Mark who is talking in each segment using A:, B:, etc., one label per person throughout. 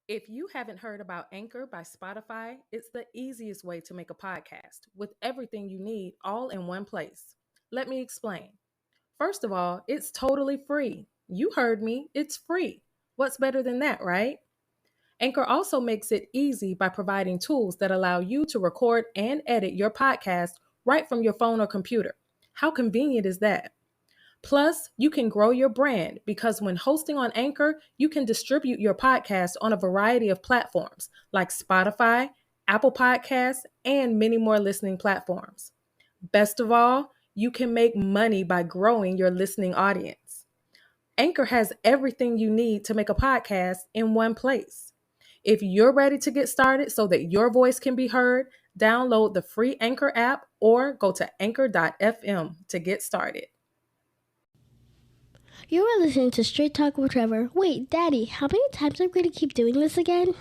A: If you haven't heard about Anchor by Spotify, it's the easiest way to make a podcast with everything you need all in one place. Let me explain. First of all, it's totally free. You heard me, it's free. What's better than that, right? Anchor also makes it easy by providing tools that allow you to record and edit your podcast right from your phone or computer. How convenient is that? Plus, you can grow your brand because when hosting on Anchor, you can distribute your podcast on a variety of platforms like Spotify, Apple Podcasts, and many more listening platforms. Best of all, you can make money by growing your listening audience. Anchor has everything you need to make a podcast in one place. If you're ready to get started so that your voice can be heard, download the free Anchor app or go to anchor.fm to get started.
B: You are listening to Straight Talk with Trevor. Wait, Daddy, how many times am I going to keep doing this again?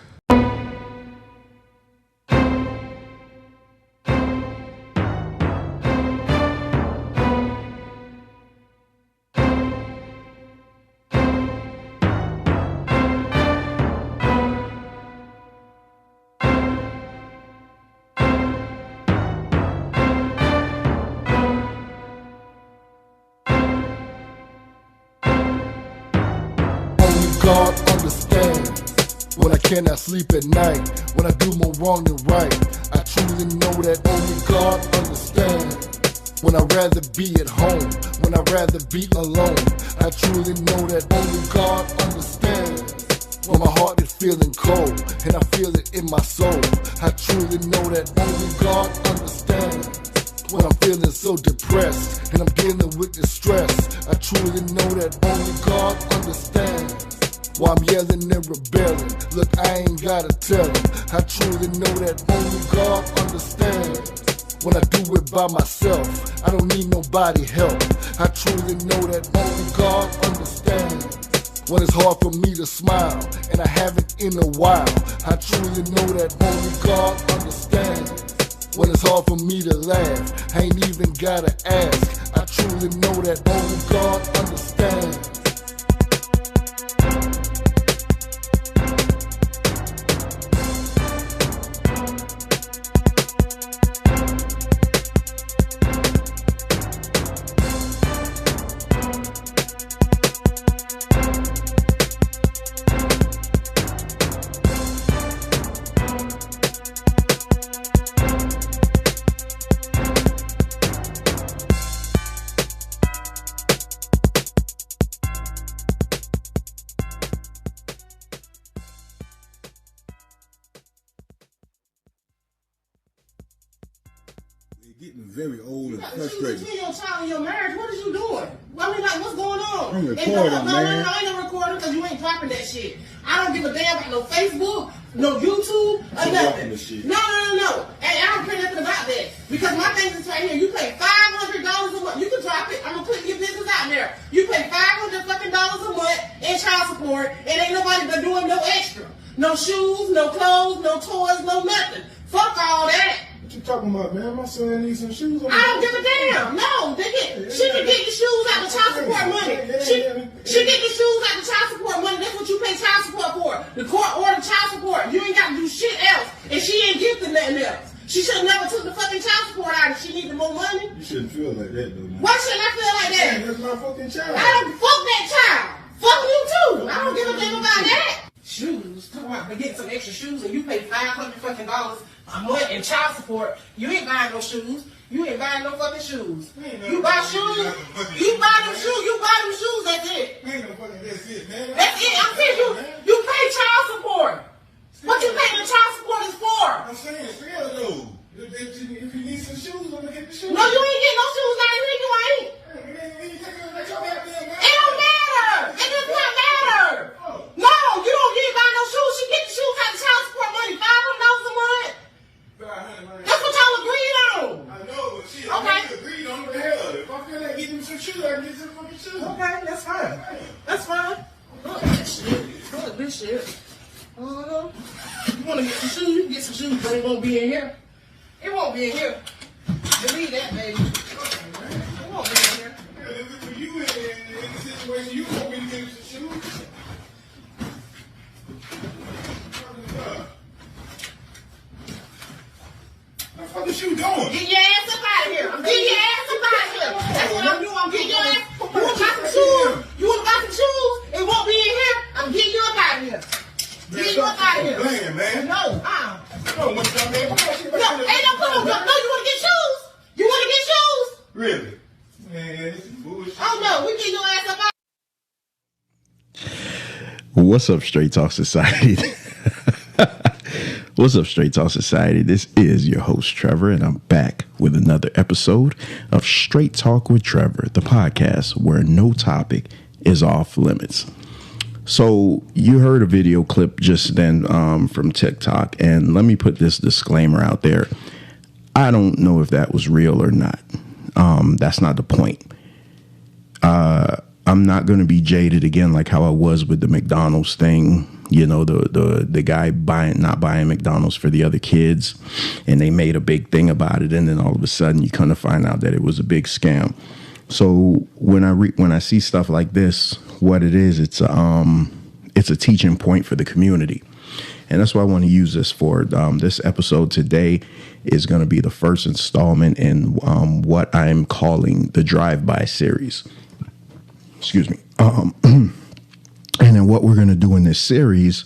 C: God understands when I cannot sleep at night, when I do more wrong than right. I truly know that only God understands when I'd rather be at home, when I'd rather be alone. I truly know that only God understands when my heart is feeling cold and I feel it in my soul. I truly know that only God understands when I'm feeling so depressed and I'm dealing with distress. I truly know that only God understands why I'm yelling and rebelling. Look, I ain't gotta tell him. I truly know that only God understands when I do it by myself. I don't need nobody help. I truly know that only God understands when it's hard for me to smile and I haven't in a while. I truly know that only God understands when it's hard for me to laugh. I ain't even gotta ask. I truly know that only God understands.
D: Getting very old and frustrated.
E: You your child in your marriage. What is you doing? I mean, like, what's going on?
D: I'm recording, man.
E: No, I ain't no recording because you ain't dropping that shit. I don't give a damn about no Facebook, no YouTube, or nothing. No. And I don't care nothing about that. Because my thing is right here. You pay $500 a month. You can drop it. I'm going to put your business out there. You pay $500 fucking dollars a month in child support, and ain't nobody been doing no extra. No shoes, no clothes, no toys, no nothing. Fuck all that.
D: What you talking about, man? My son needs some shoes.
E: I don't give a damn. No, she can get the shoes out of child support money. She get the shoes out of child support money. That's what you pay child support for. The court ordered child support. You ain't got to do shit else. And she ain't gifted nothing else. She should have never took the fucking child support out if she needed more money.
D: You shouldn't feel like that, though, man.
E: Why shouldn't I feel like that?
D: Man, that's my fucking child.
E: I don't fuck that child. Fuck you too. I don't give a damn about that. Shoes. Talk about getting some extra shoes and you pay $500 fucking dollars a month in child support. You ain't buying no shoes. You ain't buying no fucking shoes. You buy shoes. You buy them shoes. You buy them shoes. That's it.
D: Man, that's it, man.
E: That's it. I'm saying you pay child support. What you paying the child support is for?
D: I'm saying, still though. If you need some shoes, I'm gonna get the shoes.
E: No, you ain't getting no shoes out of here. You ain't. It don't matter. It does not matter. No, you don't get buy no shoes. She get the shoes out of child support money. $500 a month. That's what y'all agreed on.
D: I know, but shit,
E: okay.
D: I agreed on the hell. If I feel like getting some shoes, I can get some fucking shoes.
E: Okay, that's fine. That's fine. Look at that shit. Look at this shit. You want to get some shoes? You can get some shoes, but it won't be in here. It won't be in here. Delete that, baby. It won't be in here.
D: Yeah, if it's for you in the situation, you want me to get some shoes. you doing?
E: Get your ass up out of here. I'm getting your ass up out of here. That's what I'm doing. I'm getting your ass. You want to buy some shoes? You want to buy some shoes? It won't be in here. I'm getting you up out of here. Get you up out of here.
D: Playing, man.
E: No,
D: No, what you man?
E: no, ain't no put on. No, you want to get shoes? You want to get shoes?
D: Really? Man, this is bullshit.
E: Oh no, we get your ass up out.
F: What's up, Straight Talk Society? What's up, Straight Talk Society? This is your host, Trevor, and I'm back with another episode of Straight Talk with Trevor, the podcast where no topic is off limits. So you heard a video clip just then from TikTok, and let me put this disclaimer out there. I don't know if that was real or not. That's not the point. I'm not going to be jaded again like how I was with the McDonald's thing. You know, the guy not buying McDonald's for the other kids, and they made a big thing about it, and then all of a sudden you kind of find out that it was a big scam. So when I see stuff like this, what it is, it's a teaching point for the community, and that's what I want to use this for. This episode today is going to be the first installment in what I'm calling the Drive-By series. Excuse me. And then what we're going to do in this series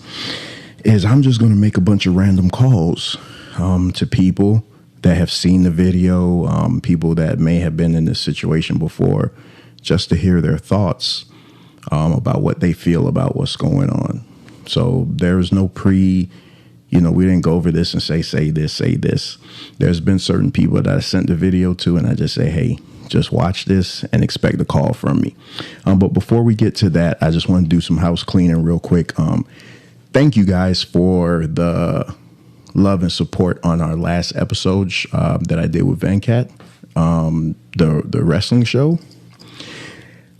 F: is I'm just going to make a bunch of random calls to people that have seen the video, people that may have been in this situation before, just to hear their thoughts about what they feel about what's going on. So there's no we didn't go over this and say this, say this. There's been certain people that I sent the video to, and I just say, hey, just watch this and expect a call from me. But before we get to that, I just want to do some house cleaning real quick. Thank you guys for the love and support on our last episode that I did with Venkat, the wrestling show.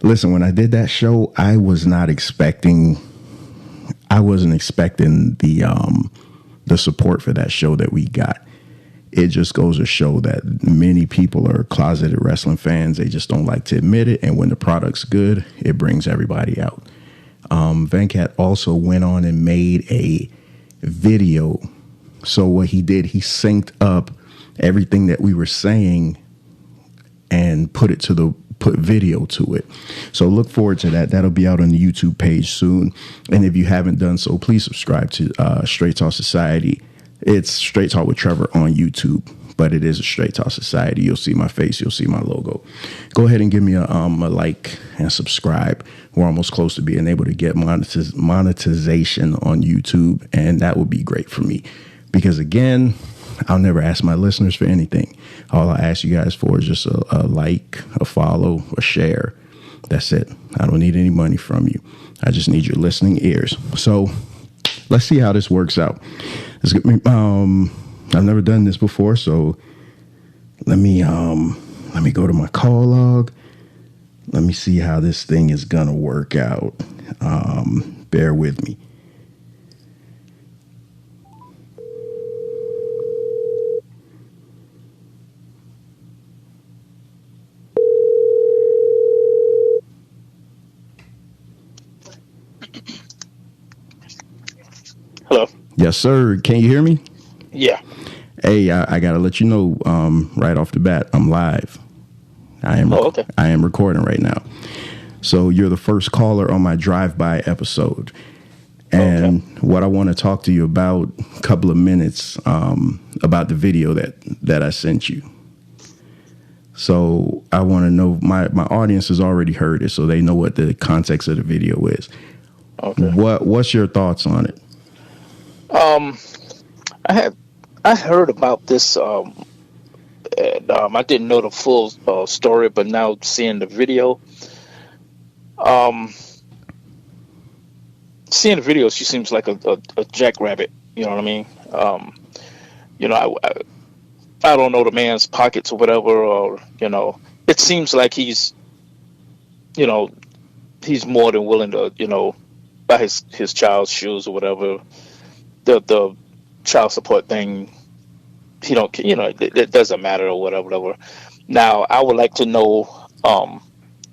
F: Listen, when I did that show, I wasn't expecting the support for that show that we got. It just goes to show that many people are closeted wrestling fans. They just don't like to admit it. And when the product's good, it brings everybody out. Venkat also went on and made a video. So what he did, he synced up everything that we were saying and put video to it. So look forward to that. That'll be out on the YouTube page soon. And if you haven't done so, please subscribe to Straight Talk Society. It's Straight Talk with Trevor on YouTube, but it is a Straight Talk Society. You'll see my face. You'll see my logo. Go ahead and give me a like and subscribe. We're almost close to being able to get monetization on YouTube, and that would be great for me. Because, again, I'll never ask my listeners for anything. All I ask you guys for is just a like, a follow, a share. That's it. I don't need any money from you. I just need your listening ears. So let's see how this works out. I've never done this before, so let me go to my call log. Let me see how this thing is gonna work out. Bear with me.
G: Hello.
F: Yes, sir. Can you hear me?
G: Yeah.
F: Hey, I gotta let you know right off the bat, I'm live. I am recording right now. So you're the first caller on my drive-by episode. And what I want to talk to you about a couple of minutes about the video that I sent you. So I want to know, my audience has already heard it, so they know what the context of the video is. Okay. What's your thoughts on it?
G: I heard about this, and I didn't know the full story, but now seeing the video, she seems like a jackrabbit. You know what I mean? I don't know the man's pockets or whatever, or it seems like he's more than willing to buy his child's shoes or whatever. The child support thing, it doesn't matter or whatever. Now, I would like to know,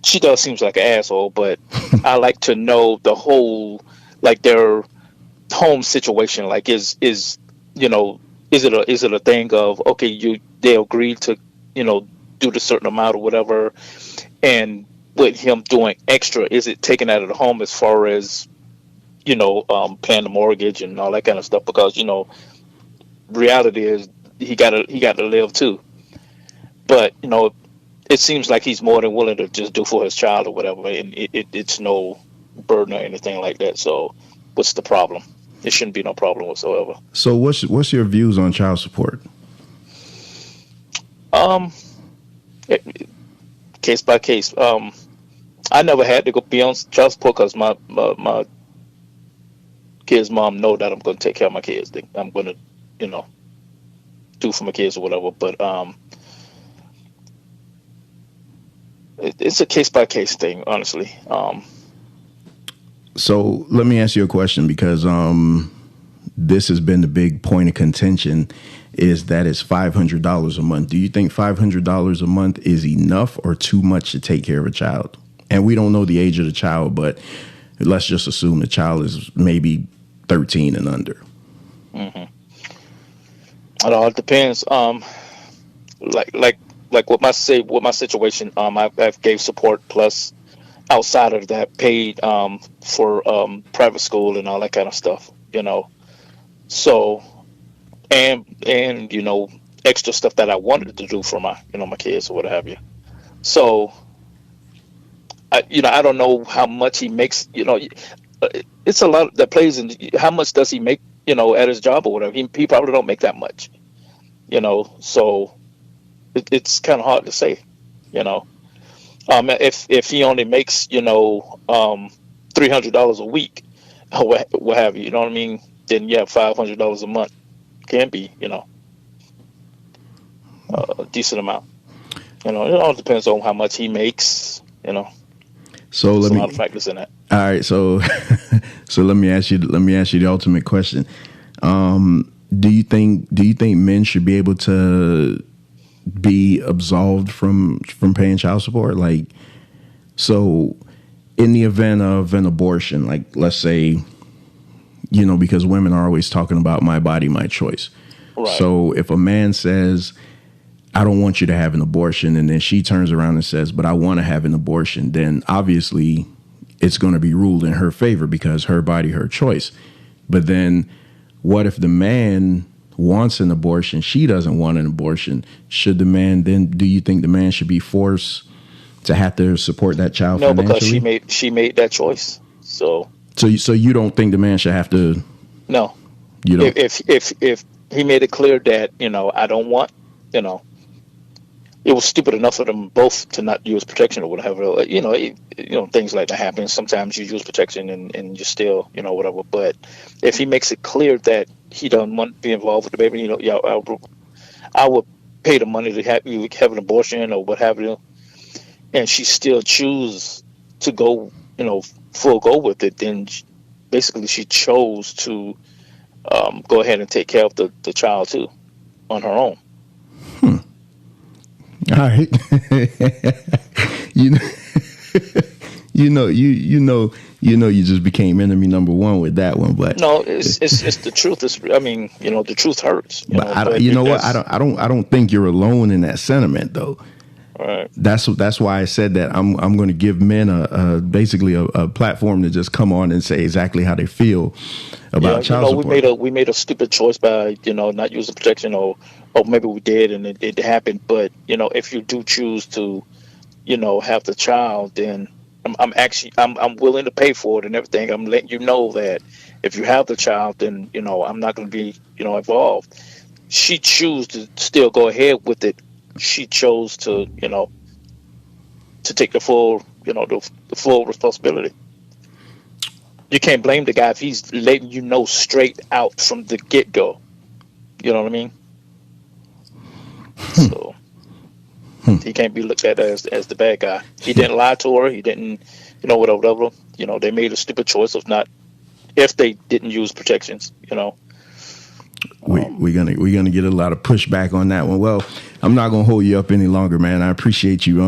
G: she does seems like an asshole, but I like to know the whole, like, their home situation. Like, is it a thing of, okay, they agreed to, do the certain amount or whatever. And with him doing extra, is it taken out of the home as far as, paying the mortgage and all that kind of stuff? Because, reality is he got to live too. But, it seems like he's more than willing to just do for his child or whatever. And it's no burden or anything like that. So what's the problem? It shouldn't be no problem whatsoever.
F: So what's your views on child support?
G: Case by case. I never had to go be on child support because my kids' mom know that I'm going to take care of my kids. I'm going to, do for my kids or whatever. But it's a case by case thing, honestly.
F: So let me ask you a question, because this has been the big point of contention, is that it's $500 a month. Do you think $500 a month is enough or too much to take care of a child? And we don't know the age of the child, but let's just assume the child is maybe 13 and under.
G: Mm-hmm. It all depends. Like with my situation, I've gave support plus outside of that paid for private school and all that kind of stuff, So and extra stuff that I wanted to do for my my kids or what have you. So I don't know how much he makes. It's a lot that plays in how much does he make at his job or whatever. He probably don't make that much. So it's kind of hard to say. If he only makes $300 a week or what have you, what I mean, then yeah, $500 a month can be a decent amount. It all depends on how much he makes.
F: So
G: there's a lot of factors in that.
F: All right, so so let me ask you the ultimate question. Do you think men should be able to be absolved from paying child support? Like, so in the event of an abortion, like let's say, because women are always talking about my body, my choice.
G: Right.
F: So if a man says, I don't want you to have an abortion, and then she turns around and says, but I want to have an abortion, then obviously it's going to be ruled in her favor because her body, her choice. But then what if the man wants an abortion, she doesn't want an abortion? Should the man then, do you think the man should be forced to have to support that child financially?
G: No, because she made that choice. So
F: you don't think the man should have to?
G: No.
F: You don't?
G: If he made it clear that, I don't want, it was stupid enough for them both to not use protection or whatever. Things like that happen. Sometimes you use protection and you still, whatever. But if he makes it clear that he doesn't want to be involved with the baby, I would pay the money to have you have an abortion or what have you, and she still choose to go, full go with it, then basically she chose to go ahead and take care of the child too on her own.
F: All right. You just became enemy number one with that one, but
G: no, it's the truth. The truth hurts.
F: But I don't think you're alone in that sentiment, though.
G: Right.
F: That's why I said that I'm going to give men basically a platform to just come on and say exactly how they feel about child support.
G: We made a stupid choice by not using protection, or maybe we did and it happened. But if you do choose to have the child, then I'm willing to pay for it and everything. I'm letting you know that if you have the child, then I'm not going to be involved. She chose to still go ahead with it. She chose to to take the full the full responsibility. You can't blame the guy if he's letting you know straight out from the get go. You know what I mean? So he can't be looked at as the bad guy. He didn't lie to her. He didn't, whatever. They made a stupid choice of not, if they didn't use protections.
F: We're gonna get a lot of pushback on that one. Well, I'm not gonna hold you up any longer, man. I appreciate you.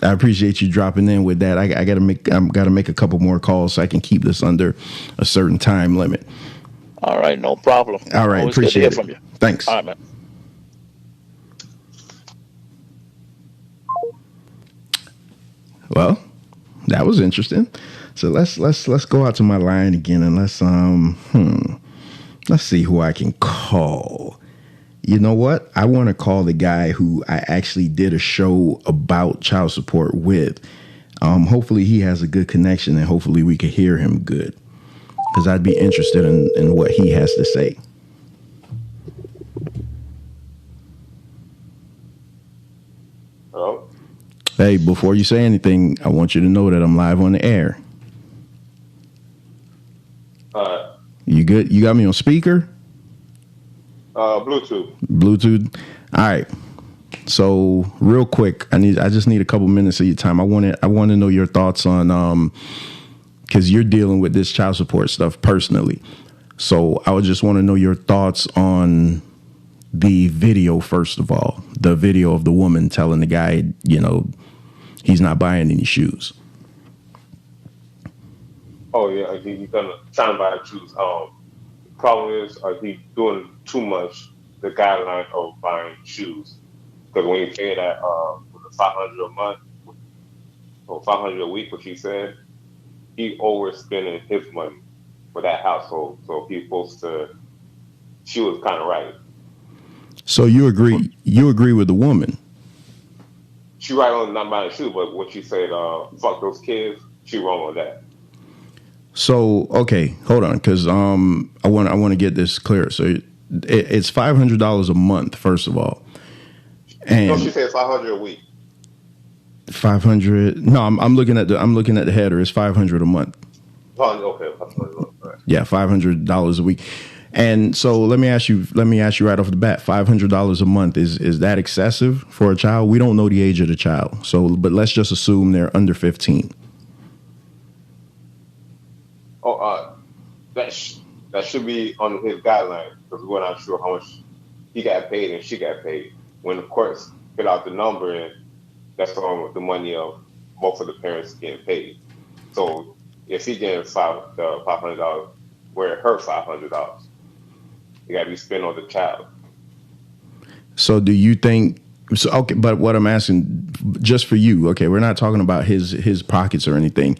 F: I appreciate you dropping in with that. I gotta make a couple more calls so I can keep this under a certain time limit.
G: All right, no problem.
F: All right,
G: Always
F: appreciate
G: good to
F: it.
G: hear from you.
F: Thanks.
G: All right, man.
F: Well, that was interesting. So let's go out to my line again and let's see who I can call. You know what? I want to call the guy who I actually did a show about child support with. Hopefully he has a good connection and hopefully we can hear him good, because I'd be interested in what he has to say.
H: Hello?
F: Hey, before you say anything, I want you to know that I'm live on the air. You good? You got me on speaker? Bluetooth. All right. So real quick, I just need a couple minutes of your time. I want to know your thoughts on because you're dealing with this child support stuff personally. So I would just want to know your thoughts on the video, first of all, the video of the woman telling the guy, he's not buying any shoes.
H: Oh yeah, he's gonna try and buy shoes. Problem is, he's doing too much. The guideline of buying shoes, because when you pay that $500 a month or $500 a week, what she said, he overspending his money for that household. So he's supposed to. She was kind of right.
F: So you agree? You agree with the woman?
H: She right on not buying shoes, but what she said, fuck those kids. She wrong on that.
F: So okay, hold on, because I want to get this clear. So it's $500 a month, first of all, and
H: no, she said $500 a week.
F: 500. No, I'm looking at the header. It's $500 a month.
H: Oh, okay, right.
F: Yeah, $500 a week. And so let me ask you right off the bat, $500 a month, is that excessive for a child? We don't know the age of the child, so but let's just assume they're under 15.
H: That should be on his guideline, because we're not sure how much he got paid and she got paid. When the courts put out the number, and that's on the money of both of the parents getting paid. So if he getting $500, where her $500, it got to be spent on the child.
F: So do you think? So okay, but what I'm asking, just for you, okay, we're not talking about his pockets or anything.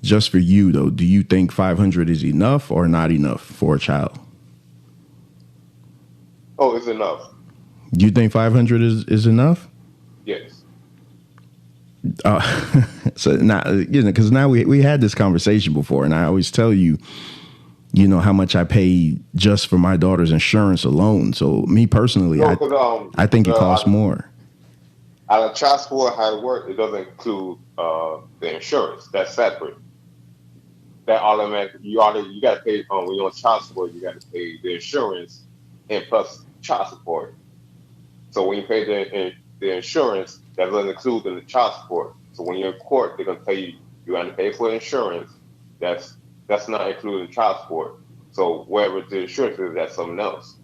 F: Just for you, though, do you think 500 is enough or not enough for a child?
H: Oh, it's enough.
F: Do you think 500 is enough?
H: Yes.
F: So now, because now we had this conversation before, and I always tell you, how much I pay just for my daughter's insurance alone. So me personally, I think it costs more.
H: Out of child support, how it works, it doesn't include the insurance. That's separate. That automatic, you got to pay when you're on child support. You got to pay the insurance and plus child support. So when you pay the insurance, that doesn't include the child support. So when you're in court, they're gonna tell you got to pay for insurance. That's not including child support. So wherever the insurance is, that's something else.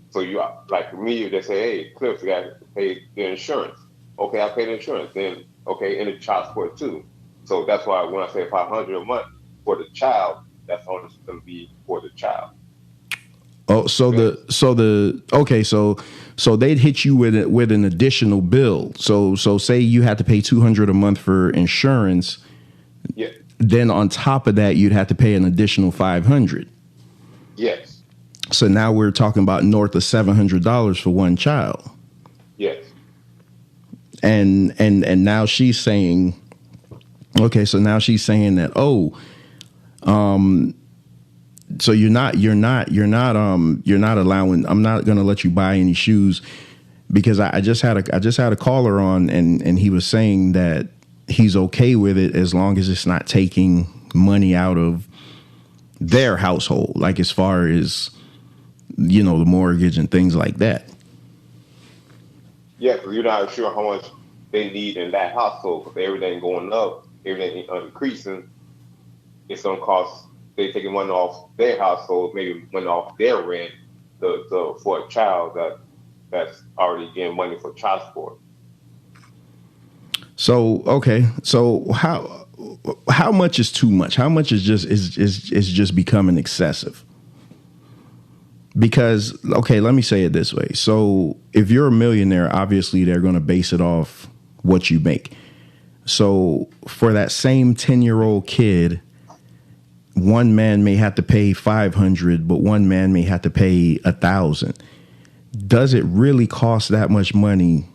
H: So you like me, they say, hey, Cliff, you got to pay the insurance. Okay, I pay the insurance. Then okay, and the child support too. So that's why when I say $500 a month for the child, that's only going to be for the child.
F: Oh, so they'd hit you with an additional bill. So say you had to pay $200 a month for insurance.
H: Yeah.
F: Then on top of that, you'd have to pay an additional $500.
H: Yes.
F: So now we're talking about north of $700 for one child.
H: Yes.
F: And now she's saying, okay, so now she's saying that, so you're not allowing, I'm not going to let you buy any shoes, because I just had a caller on and he was saying that he's okay with it as long as it's not taking money out of their household, like as far as, the mortgage and things like that.
H: Yeah, because you're not sure how much they need in that household, because everything going up, everything increasing, it's going to cost. They taking money off their household, maybe money off their rent, for a child that's already getting money for child support.
F: So okay, so how much is too much? How much is just becoming excessive? Because okay, let me say it this way. So if you're a millionaire, obviously they're going to base it off what you make. So for that same 10-year-old kid, one man may have to pay $500, but one man may have to pay $1,000. Does it really cost that much money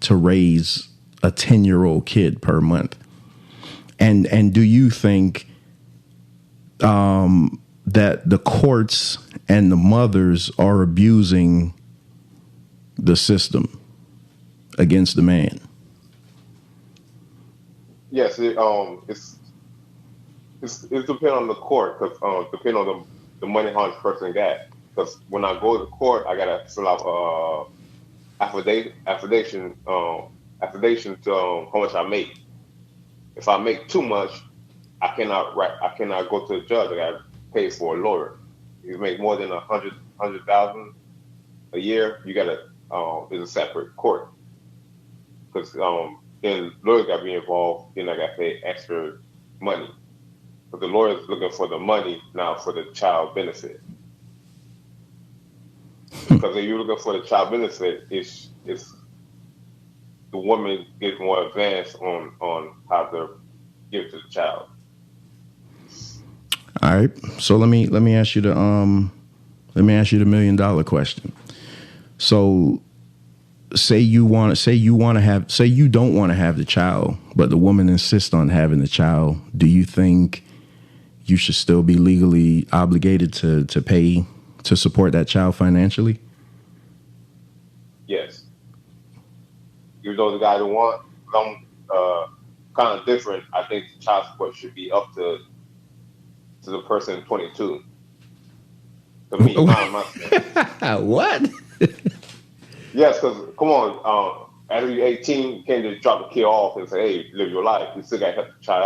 F: to raise a 10-year-old kid per month? And do you think that the courts and the mothers are abusing the system against the man?
H: Yes, it's depend on the court, because depend on the money how much person got. Because when I go to court, I gotta fill out affidavit to how much I make. If I make too much, I cannot go to the judge. I gotta pay for a lawyer. If you make more than 100,000 a year, you gotta it's a separate court. Because then lawyers gotta be involved. Then I gotta pay extra money. But the lawyer is looking for the money, not for the child benefit. Because if you're looking for the child benefit, it's the woman gets more advanced on how to give to the child.
F: All right. So let me ask you the $1 million question. So say you don't want to have the child, but the woman insists on having the child. Do you think you should still be legally obligated to pay to support that child financially?
H: Yes. Even though the guy don't want some kind of different, I think the child support should be up to the person 22. To me,
F: what?
H: Yes, because come on, after you're 18, you can't just drop the kid off and say, "Hey, live your life." You still got to help the child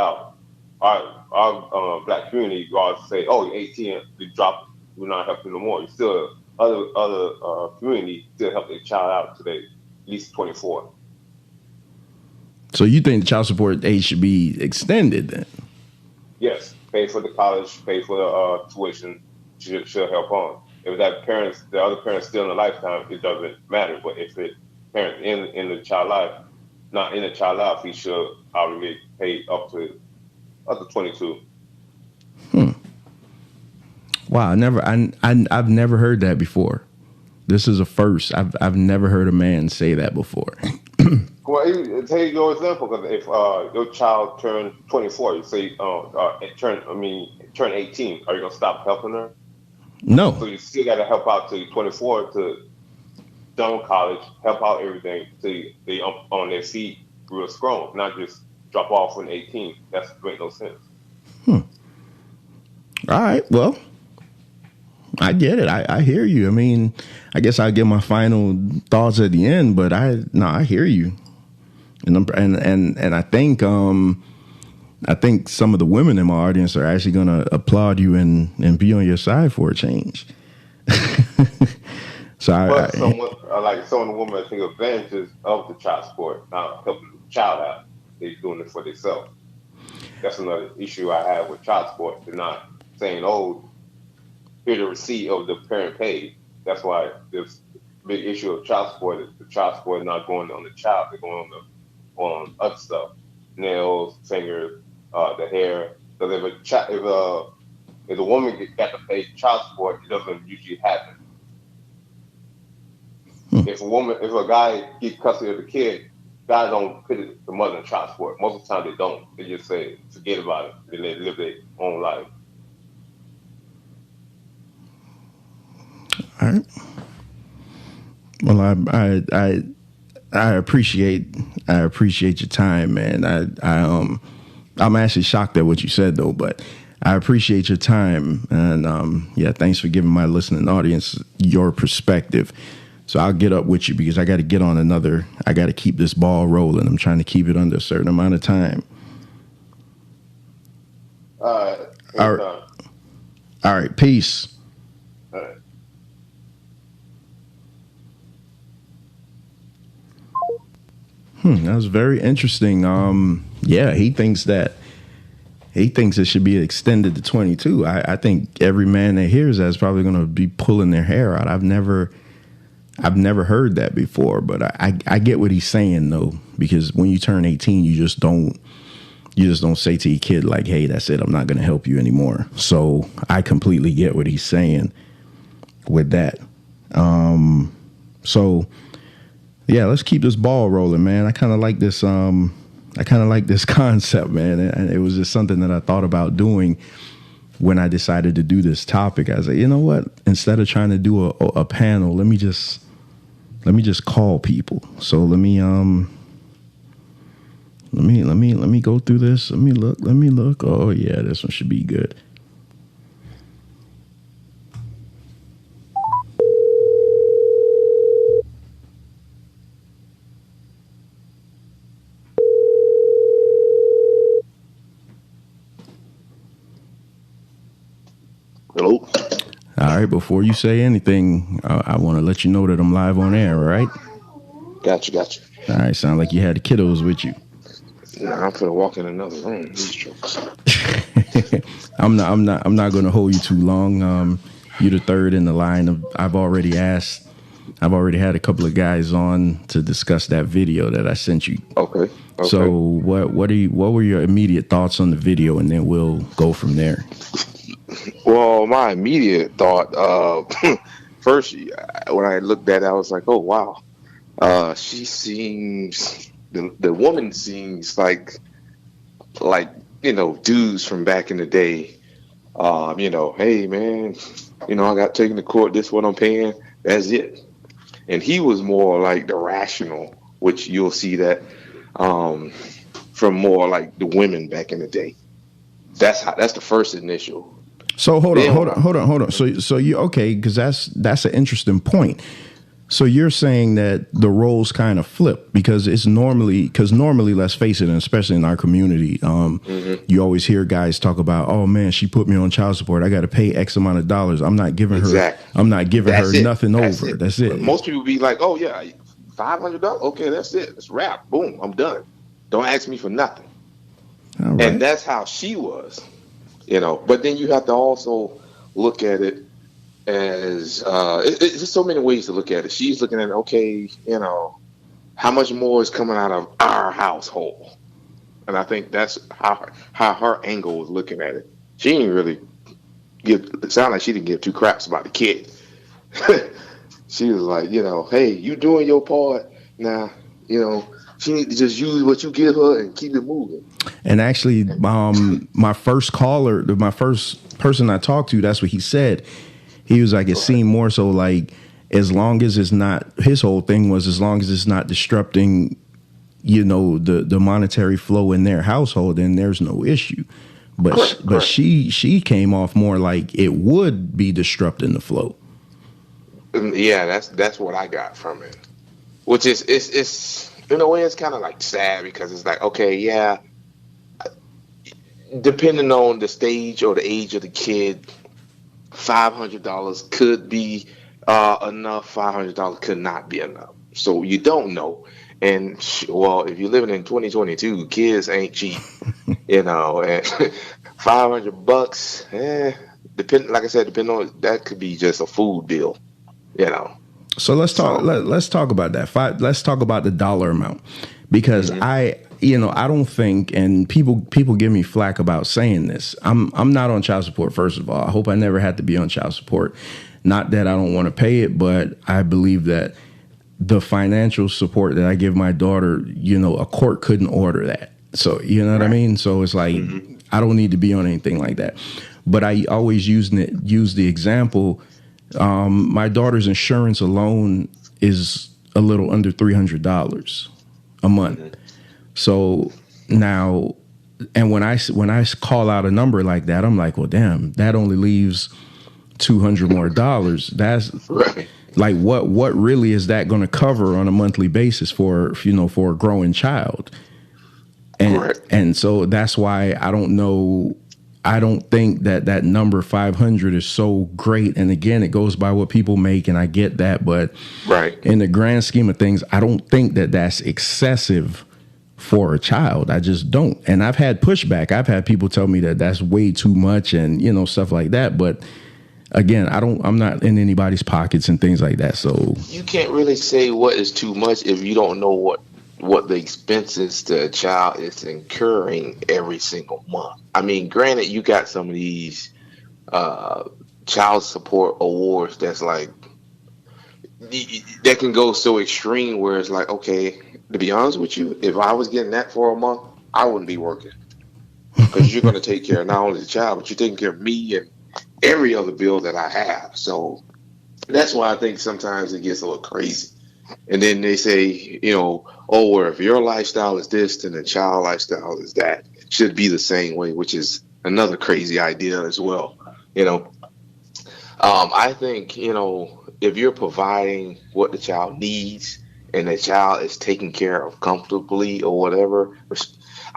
H: out. Our black community, you always say, "Oh, you're 18, you drop, we're not helping no more." You still other community still help their child out to they at least 24.
F: So you think the child support age should be extended then?
H: Yes, pay for the college, pay for the tuition, should help on. If the other parent's still in the lifetime, it doesn't matter. But if the parent in the child life, not in the child life, he should obviously pay up to 22.
F: Wow, I've never heard that before. This is a first. I've never heard a man say that before.
H: Well, take your example, because if your child turned 24, you say turn 18, are you gonna stop helping her?
F: No.
H: So you still got to help out till you're 24 to done college, help out everything till they on their feet, real strong, not just drop off when 18. That makes no sense.
F: All right, well, I get it. I hear you. I mean, I guess I'll get my final thoughts at the end, but I hear you, and I think some of the women in my audience are actually going to applaud you and be on your side for a change. So
H: some of the women take advantages of the child support, not helping the child out. They're doing it for themselves. That's another issue I have with child support. They're not saying, "Oh, here's the receipt of the parent paid." That's why there's a big issue of child support. Is the child support is not going on the child; they're going on other stuff, nails, fingers, the hair. Because if a woman got to pay child support, it doesn't usually happen. If a guy gets custody of the kid, guys don't put the mother in child support. Most of the time they don't. They just say, forget about it. And they live their own life.
F: All right. Well, I appreciate your time, man. I'm actually shocked at what you said though, but I appreciate your time, and thanks for giving my listening audience your perspective. So I'll get up with you because I got to get on another. I got to keep this ball rolling. I'm trying to keep it under a certain amount of time.
H: All
F: right. Peace.
H: All right.
F: That was very interesting. He thinks it should be extended to 22. I think every man that hears that is probably going to be pulling their hair out. I've never heard that before, but I get what he's saying though, because when you turn 18, you just don't say to your kid like, hey, that's it, I'm not going to help you anymore. So I completely get what he's saying with that. So yeah, let's keep this ball rolling, man. I kind of like this. I kind of like this concept, man. And it was just something that I thought about doing when I decided to do this topic. I was like, you know what? Instead of trying to do a panel, let me just call people. So let me go through this. Let me look. Oh yeah, this one should be good.
H: Hello.
F: All right, before you say anything, I want to let you know that I'm live on air, all right?
H: Gotcha.
F: All right, sound like you had the kiddos with you.
H: Nah, I'm finna walk in another room. These jokes.
F: I'm not going to hold you too long. You're the third in the line. I've already had a couple of guys on to discuss that video that I sent you.
H: Okay.
F: So what were your immediate thoughts on the video, and then we'll go from there.
H: Well, my immediate thought, first, when I looked at it, I was like, oh, wow. She seems, the woman seems like, dudes from back in the day, hey, man, I got taken to court, this is what I'm paying, that's it. And he was more like the rational, which you'll see that from more like the women back in the day. That's the first initial.
F: So hold on. So you okay? Because that's an interesting point. So you're saying that the roles kind of flip because normally, let's face it, and especially in our community, you always hear guys talk about, oh man, she put me on child support. I got to pay X amount of dollars. I'm not giving her nothing over. That's it.
H: Most people be like, oh yeah, $500. Okay, that's it. It's wrap. Boom, I'm done. Don't ask me for nothing.
F: All right.
H: And that's how she was. But then you have to also look at it as it's just so many ways to look at it. She's looking at it, okay, how much more is coming out of our household, and I think that's how her angle was looking at it. She didn't really it sounded like she didn't give two craps about the kid. She was like, hey, you doing your part now, she need to just use what you give her and keep it moving.
F: And actually, my first caller, my first person I talked to, that's what he said. He was like, it seemed more so like as long as it's not, his whole thing was as long as it's not disrupting, the monetary flow in their household, then there's no issue. But she came off more like it would be disrupting the flow.
H: Yeah, that's what I got from it. Which is it's in a way, it's kind of like sad because it's like, okay, yeah, depending on the stage or the age of the kid, $500 could be enough. $500 could not be enough. So you don't know. And well, if you're living in 2022, kids ain't cheap, and $500, like I said, depending on that could be just a food bill,
F: So let's talk. Let's talk about that. Let's talk about the dollar amount, because I don't think, and people give me flack about saying this. I'm not on child support. First of all, I hope I never had to be on child support. Not that I don't want to pay it, but I believe that the financial support that I give my daughter, a court couldn't order that. So you know what I mean. So it's like I don't need to be on anything like that. But I always use the example. My daughter's insurance alone is a little under $300 a month. So now, and when I call out a number like that, I'm like, well, damn, that only leaves $200 more. That's
H: right.
F: Like what really is that going to cover on a monthly basis for a growing child? And so that's why I don't know. I don't think that number 500 is so great. And again, it goes by what people make, and I get that. But in the grand scheme of things, I don't think that that's excessive for a child. I just don't. And I've had pushback. I've had people tell me that that's way too much and, stuff like that. But again, I'm not in anybody's pockets and things like that. So
I: You can't really say what is too much if you don't know what the expenses the child is incurring every single month. I mean, granted, you got some of these uh, child support awards that's like that can go so extreme where it's like, okay, to be honest with you, if I was getting that for a month, I wouldn't be working because you're going to take care of not only the child, but you're taking care of me and every other bill that I have. So that's why I think sometimes it gets a little crazy. And then they say, oh, well, if your lifestyle is this, then the child lifestyle is that. It should be the same way, which is another crazy idea as well. You know, I think, if you're providing what the child needs and the child is taken care of comfortably or whatever,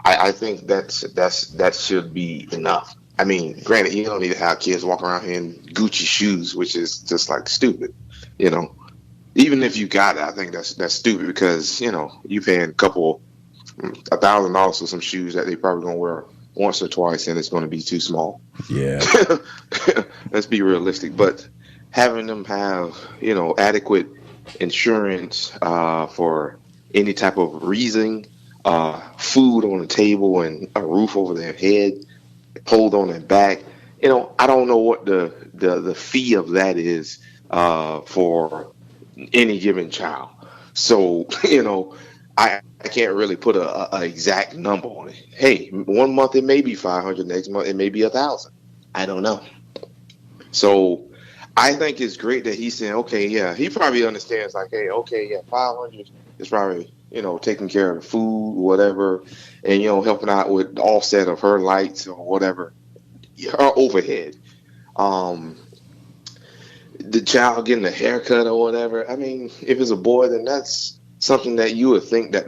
I: I think that should be enough. I mean, granted, you don't need to have kids walking around here in Gucci shoes, which is just like stupid, you know. Even if you got it, I think that's stupid because you paying $1,000 for some shoes that they probably gonna wear once or twice, and it's gonna be too small.
F: yeah,
I: Let's be realistic. But having them have adequate insurance for any type of reason, food on the table, and a roof over their head, hold on their back. I don't know what the fee of that is for any given child. So, I can't really put a exact number on it. Hey, one month it may be 500, next month it may be 1,000. I don't know. So I think it's great that he's saying, okay, yeah, he probably understands like, hey, okay, yeah, 500 is probably, taking care of the food, whatever, and, helping out with the offset of her lights or whatever, her overhead. The child getting a haircut or whatever. I mean, if it's a boy, then that's something that you would think that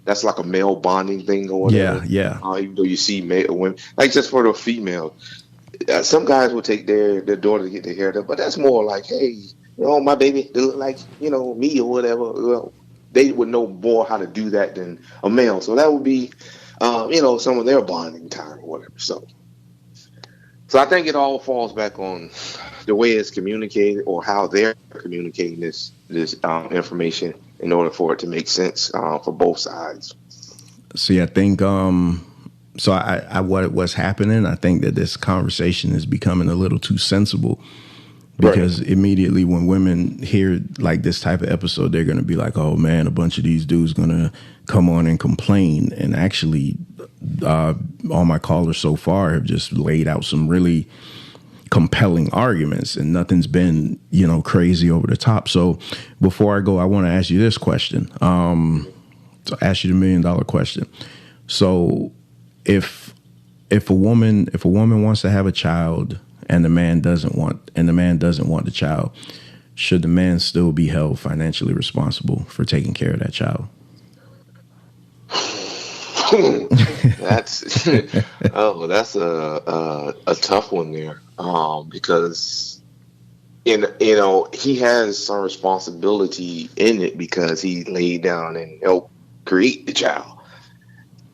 I: that's like a male bonding thing or whatever.
F: yeah.
I: Even though you see male women, like just for the female, some guys will take their daughter to get their hair done, but that's more like, hey, my baby, they look like, me or whatever. Well, they would know more how to do that than a male. So that would be, some of their bonding time or whatever. So I think it all falls back on the way it's communicated or how they're communicating this information in order for it to make sense for both sides.
F: See, I think so. What's happening? I think that this conversation is becoming a little too sensible because immediately when women hear like this type of episode, they're going to be like, "Oh man, a bunch of these dudes going to come on and complain." And actually, all my callers so far have just laid out some really compelling arguments, and nothing's been crazy over the top. So before I go, I want to ask you this question. So ask you the $1 million question. So if a woman wants to have a child and the man doesn't want the child, should the man still be held financially responsible for taking care of that child?
I: That's that's a tough one there, because he has some responsibility in it because he laid down and helped create the child.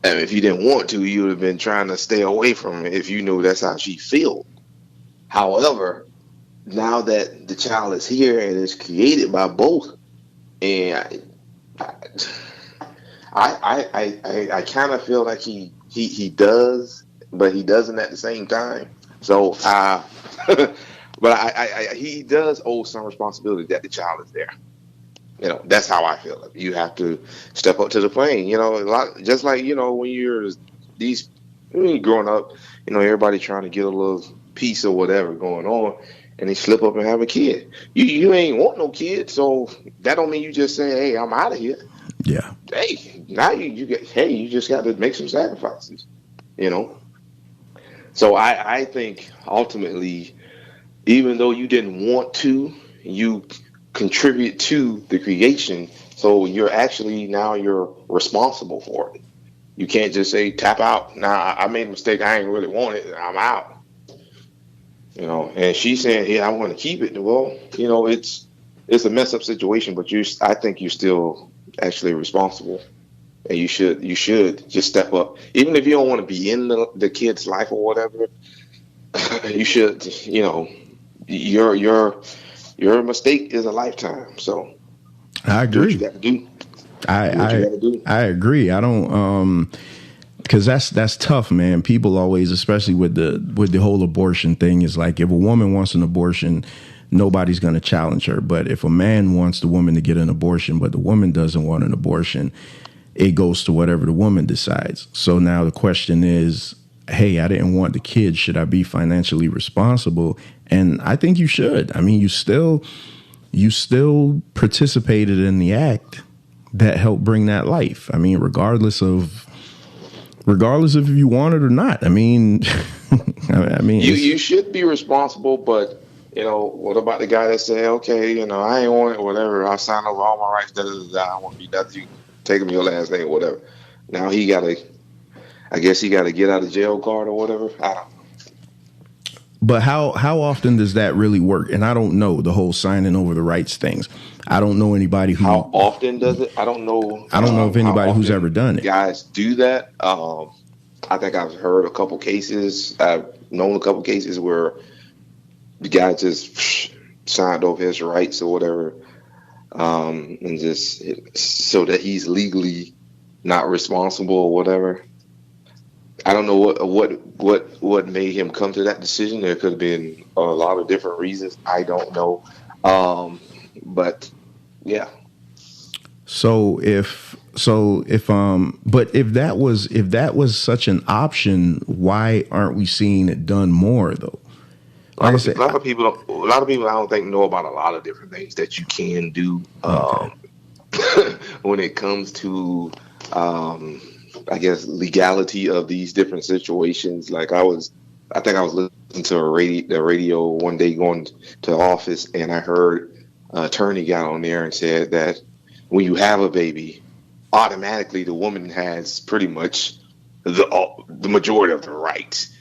I: And if you didn't want to, you would have been trying to stay away from it if you knew that's how she felt. However, now that the child is here and is created by both, and I kind of feel like he does, but he doesn't at the same time. So, but he does owe some responsibility that the child is there. That's how I feel. You have to step up to the plate. Just like when you're growing up, everybody trying to get a little piece or whatever going on, and they slip up and have a kid. You ain't want no kid, so that don't mean you just say, "Hey, I'm out of here."
F: Yeah.
I: Hey, now you just got to make some sacrifices, So I think ultimately, even though you didn't want to, you contribute to the creation. So you're responsible for it. You can't just say tap out. Nah, I made a mistake. I ain't really want it. I'm out. And she's saying, "Yeah, I want to keep it." Well, it's a mess up situation, but I think you're still actually responsible, and you should just step up, even if you don't want to be in the kid's life or whatever. You should your mistake is a lifetime. So
F: I
I: do what you
F: agree.
I: got to do.
F: I
I: Do what you got to do.
F: I agree. I don't because that's tough, man. People always, especially with the whole abortion thing, is like if a woman wants an abortion, nobody's going to challenge her. But if a man wants the woman to get an abortion, but the woman doesn't want an abortion, it goes to whatever the woman decides. So now the question is, hey, I didn't want the kid. Should I be financially responsible? And I think you should. I mean, you still participated in the act that helped bring that life. I mean, regardless of if you want it or not. I mean,
I: you should be responsible, but what about the guy that said, okay, I ain't want it, whatever. I signed over all my rights. I want to be that. You take him your last name, whatever. Now I guess he got to get out of jail card or whatever. I don't know.
F: But how often does that really work? And I don't know the whole signing over the rights things. I don't know anybody who.
I: How often does it? I don't know.
F: I don't know if anybody who's ever done it.
I: Guys do that. I think I've heard a couple cases. I've known a couple cases where the guy just signed over his rights or whatever, and just so that he's legally not responsible or whatever. I don't know what made him come to that decision. There could have been a lot of different reasons. I don't know. But yeah.
F: But if that was such an option, why aren't we seeing it done more though?
I: Like a lot of people I don't think know about a lot of different things that you can do when it comes to I guess legality of these different situations. Like I think I was listening to the radio one day going to the office, and I heard an attorney got on there and said that when you have a baby, automatically the woman has pretty much the majority of the rights.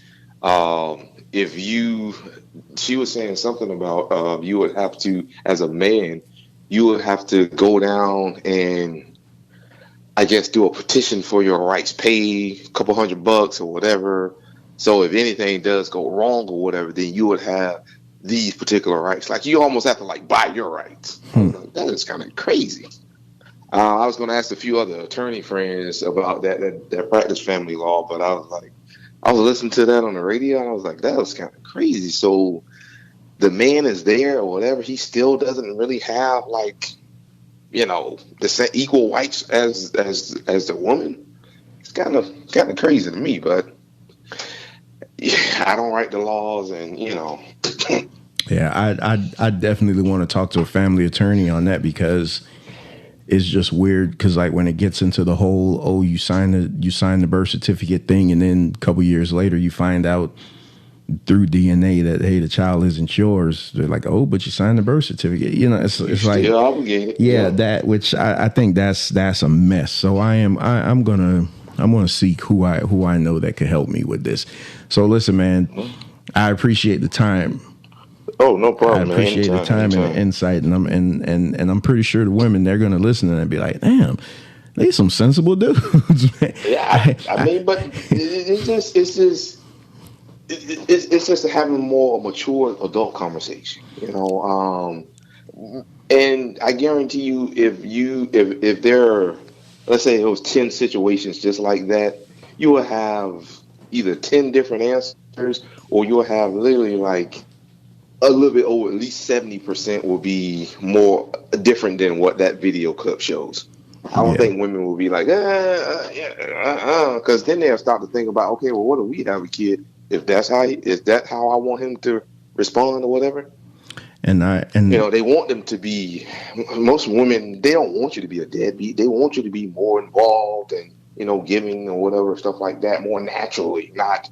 I: She was saying something about you would have to, as a man, you would have to go down and I guess do a petition for your rights, pay a couple $100 or whatever. So if anything does go wrong or whatever, then you would have these particular rights. Like you almost have to buy your rights. That is kind of crazy. I was going to ask a few other attorney friends about that practice family law, but I was listening to that on the radio and I was like, that was kind of crazy. So the man is there or whatever, he still doesn't really have the same equal rights as the woman. It's kind of crazy to me, but yeah, I don't write the laws, and
F: Yeah, I definitely want to talk to a family attorney on that, because it's just weird. Because when it gets into the whole, you sign the birth certificate thing, and then a couple years later you find out through DNA that, hey, the child isn't yours. They're like, oh, but you signed the birth certificate. It's like,
I: still obligated.
F: Yeah, that, which I think that's a mess. So I'm gonna seek who I know that could help me with this. So listen, man, I appreciate the time.
I: Oh, no problem.
F: I appreciate the time and the insight, and I'm pretty sure the women, they're gonna listen and be like, damn, they some sensible dudes, man.
I: Yeah, I mean, but it's just having more mature adult conversation, and I guarantee you, if there are, let's say it was 10 situations just like that, you will have either 10 different answers, or you'll have literally a little bit over, at least 70% will be more different than what that video clip shows. I don't think women will be like, because then they'll start to think about, okay, well, what do we have a kid? Is that how I want him to respond or whatever? And they want them to be, most women, they don't want you to be a deadbeat. They want you to be more involved and, giving or whatever, stuff like that, more naturally, not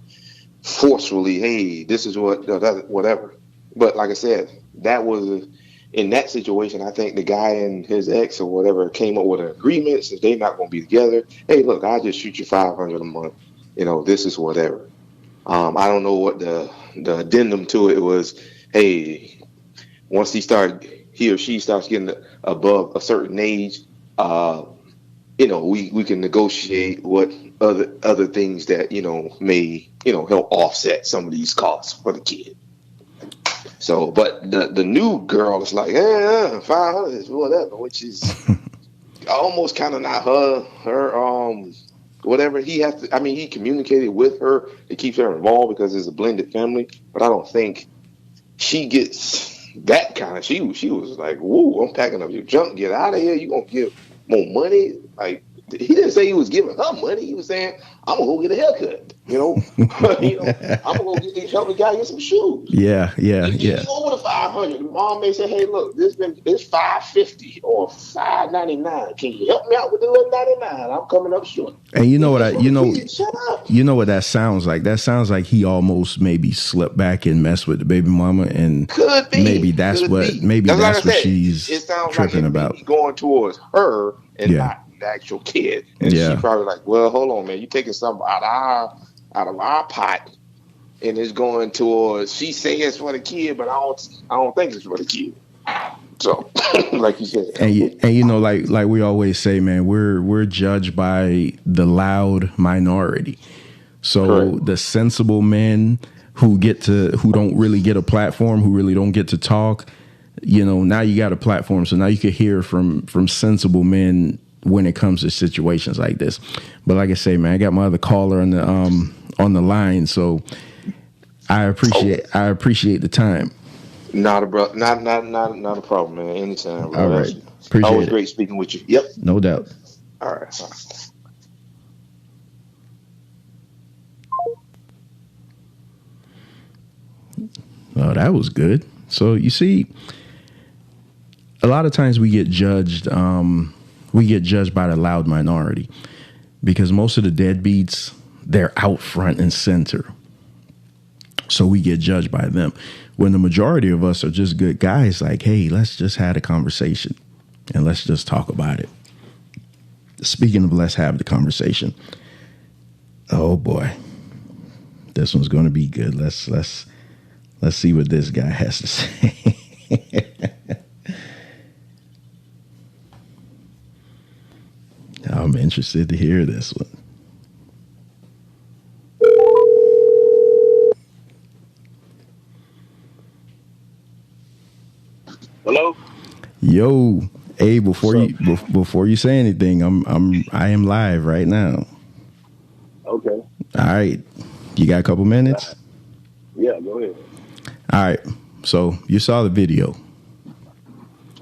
I: forcefully, hey, this is whatever. But like I said, that was, in that situation, I think the guy and his ex or whatever came up with an agreement, since they're not going to be together. Hey, look, I'll just shoot you $500 a month. This is whatever. I don't know what the addendum to it was. Hey, once he or she starts getting above a certain age, we can negotiate what other things that may help offset some of these costs for the kid. So, but the new girl is like, yeah, 500 is whatever, which is almost kind of not her whatever he has to. I mean, he communicated with her. It keeps her involved because it's a blended family. But I don't think she gets that kind of. She was like, "Woo, I'm packing up your junk. Get out of here. You gonna give more money?" Like he didn't say he was giving her money. He was saying, "I'm gonna go get a haircut." I'm gonna go help the guy get some shoes.
F: Yeah, yeah,
I: If
F: yeah.
I: it's over the 500, mom may say, "Hey, look, it's 550 or 599. Can you help me out with the 11.99? I'm coming up short."
F: And you know what
I: Shut up.
F: you know what that sounds like? That sounds like he almost maybe slipped back and messed with the baby mama, and
I: Could be.
F: maybe that's
I: Could
F: what
I: be.
F: maybe
I: Like
F: that's
I: I
F: what
I: said,
F: she's
I: it sounds
F: tripping
I: like
F: about.
I: he's going towards her and
F: Yeah.
I: not the actual kid. And
F: Yeah.
I: she probably like, well, hold on, man, you taking something out of our pot, and it's going towards. She says it's for the kid, but I don't think it's for the kid. So, like you said,
F: And you know, like we always say, man, we're judged by the loud minority. So
I: Correct.
F: the sensible men who don't really get a platform, who really don't get to talk, now you got a platform. So now you can hear from sensible men when it comes to situations like this. But like I say, man, I got my other caller on the line, so I appreciate the time.
I: not a problem, man. Anytime, bro.
F: All right. Appreciate
I: Always
F: it.
I: great speaking with you. Yep.
F: No doubt.
I: All right.
F: Oh, that was good. So you see, a lot of times we get judged. We get judged by the loud minority because most of the deadbeats, they're out front and center. So we get judged by them. When the majority of us are just good guys, like, hey, let's just have a conversation and let's just talk about it. Speaking of let's have the conversation. Oh boy. This one's going to be good. Let's see what this guy has to say. I'm interested to hear this one.
J: Hello?
F: Yo, hey, before you say anything, I am live right now.
J: Okay.
F: All right. You got a couple minutes?
J: Yeah, go ahead.
F: All right. So you saw the video.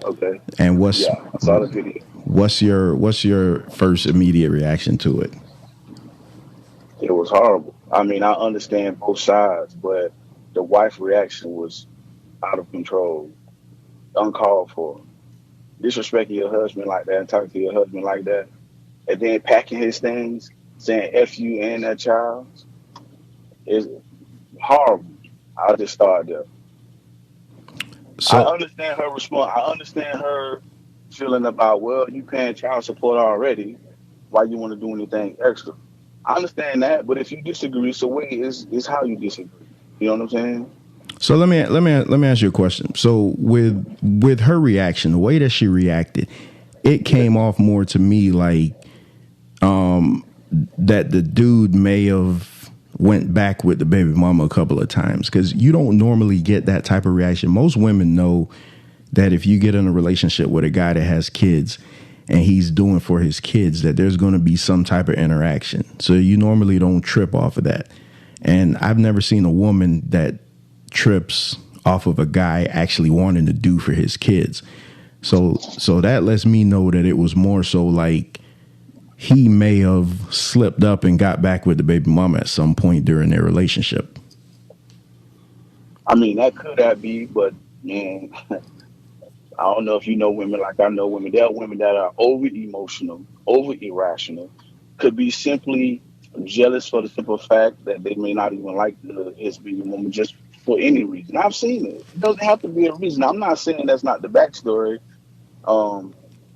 J: Okay.
F: And
J: I saw the video.
F: What's your first immediate reaction to it?
J: It was horrible. I mean, I understand both sides, but the wife's reaction was out of control, uncalled for. Disrespecting your husband like that and talking to your husband like that, and then packing his things, saying F you and that child is horrible. I just started there.
F: So
J: I understand her response. I understand her feeling about, well, you paying child support already. Why you want to do anything extra? I understand that, but if you disagree, so wait, it's how you disagree. You know what I'm saying?
F: So let me ask you a question. So with her reaction, the way that she reacted, it came off more to me like that the dude may have went back with the baby mama a couple of times, because you don't normally get that type of reaction. Most women know that if you get in a relationship with a guy that has kids and he's doing for his kids, that there's going to be some type of interaction. So you normally don't trip off of that. And I've never seen a woman that trips off of a guy actually wanting to do for his kids. So that lets me know that it was more so like he may have slipped up and got back with the baby mama at some point during their relationship.
J: I mean, that be, but man, I don't know if you know women like I know women. There are women that are over emotional, over irrational, could be simply jealous for the simple fact that they may not even like his baby woman just for any reason. I've seen it. It doesn't have to be a reason. I'm not saying that's not the backstory.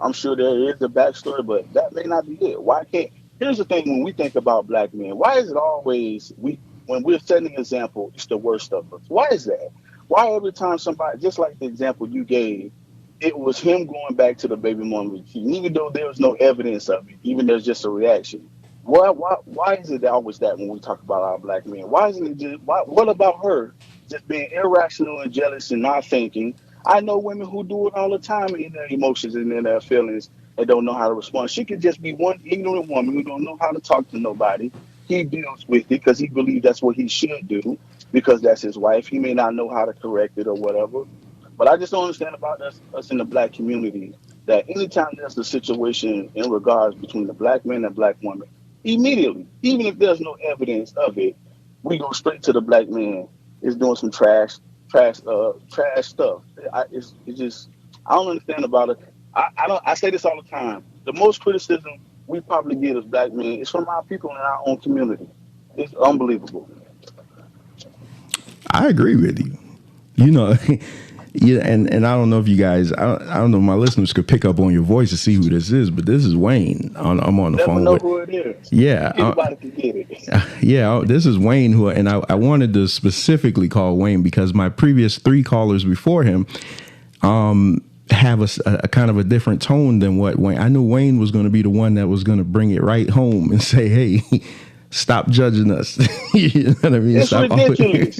J: I'm sure there is a backstory, but that may not be it. Why can't? Here's the thing: when we think about black men, why is it always when we're setting an example, it's the worst of us? Why is that? Why every time somebody, just like the example you gave, it was him going back to the baby mama, even though there was no evidence of it, even there's just a reaction. why is it always that when we talk about our black men? Why isn't it just what about her just being irrational and jealous and not thinking? I know women who do it all the time in their emotions and in their feelings and don't know how to respond. She could just be one ignorant woman who don't know how to talk to nobody. He deals with it because he believes that's what he should do because that's his wife. He may not know how to correct it or whatever. But I just don't understand about us in the black community that anytime there's a situation in regards between the black man and black woman, immediately, even if there's no evidence of it, we go straight to the black man is doing some trash stuff. It's just I don't understand about it. I say this all the time. The most criticism we probably get as black men is from our people in our own community. It's unbelievable.
F: I agree with you. You know, yeah, and I don't know if you guys, I don't know, my listeners could pick up on your voice to see who this is, but this is Wayne. I'm on the
J: Never
F: phone
J: know
F: with.
J: who it is.
F: Yeah,
J: Anybody can get it.
F: yeah. This is Wayne, and I wanted to specifically call Wayne because my previous 3 callers before him, have a kind of a different tone than what Wayne. I knew Wayne was going to be the one that was going to bring it right home and say, "Hey, stop judging us." You know what I mean?
J: It's ridiculous.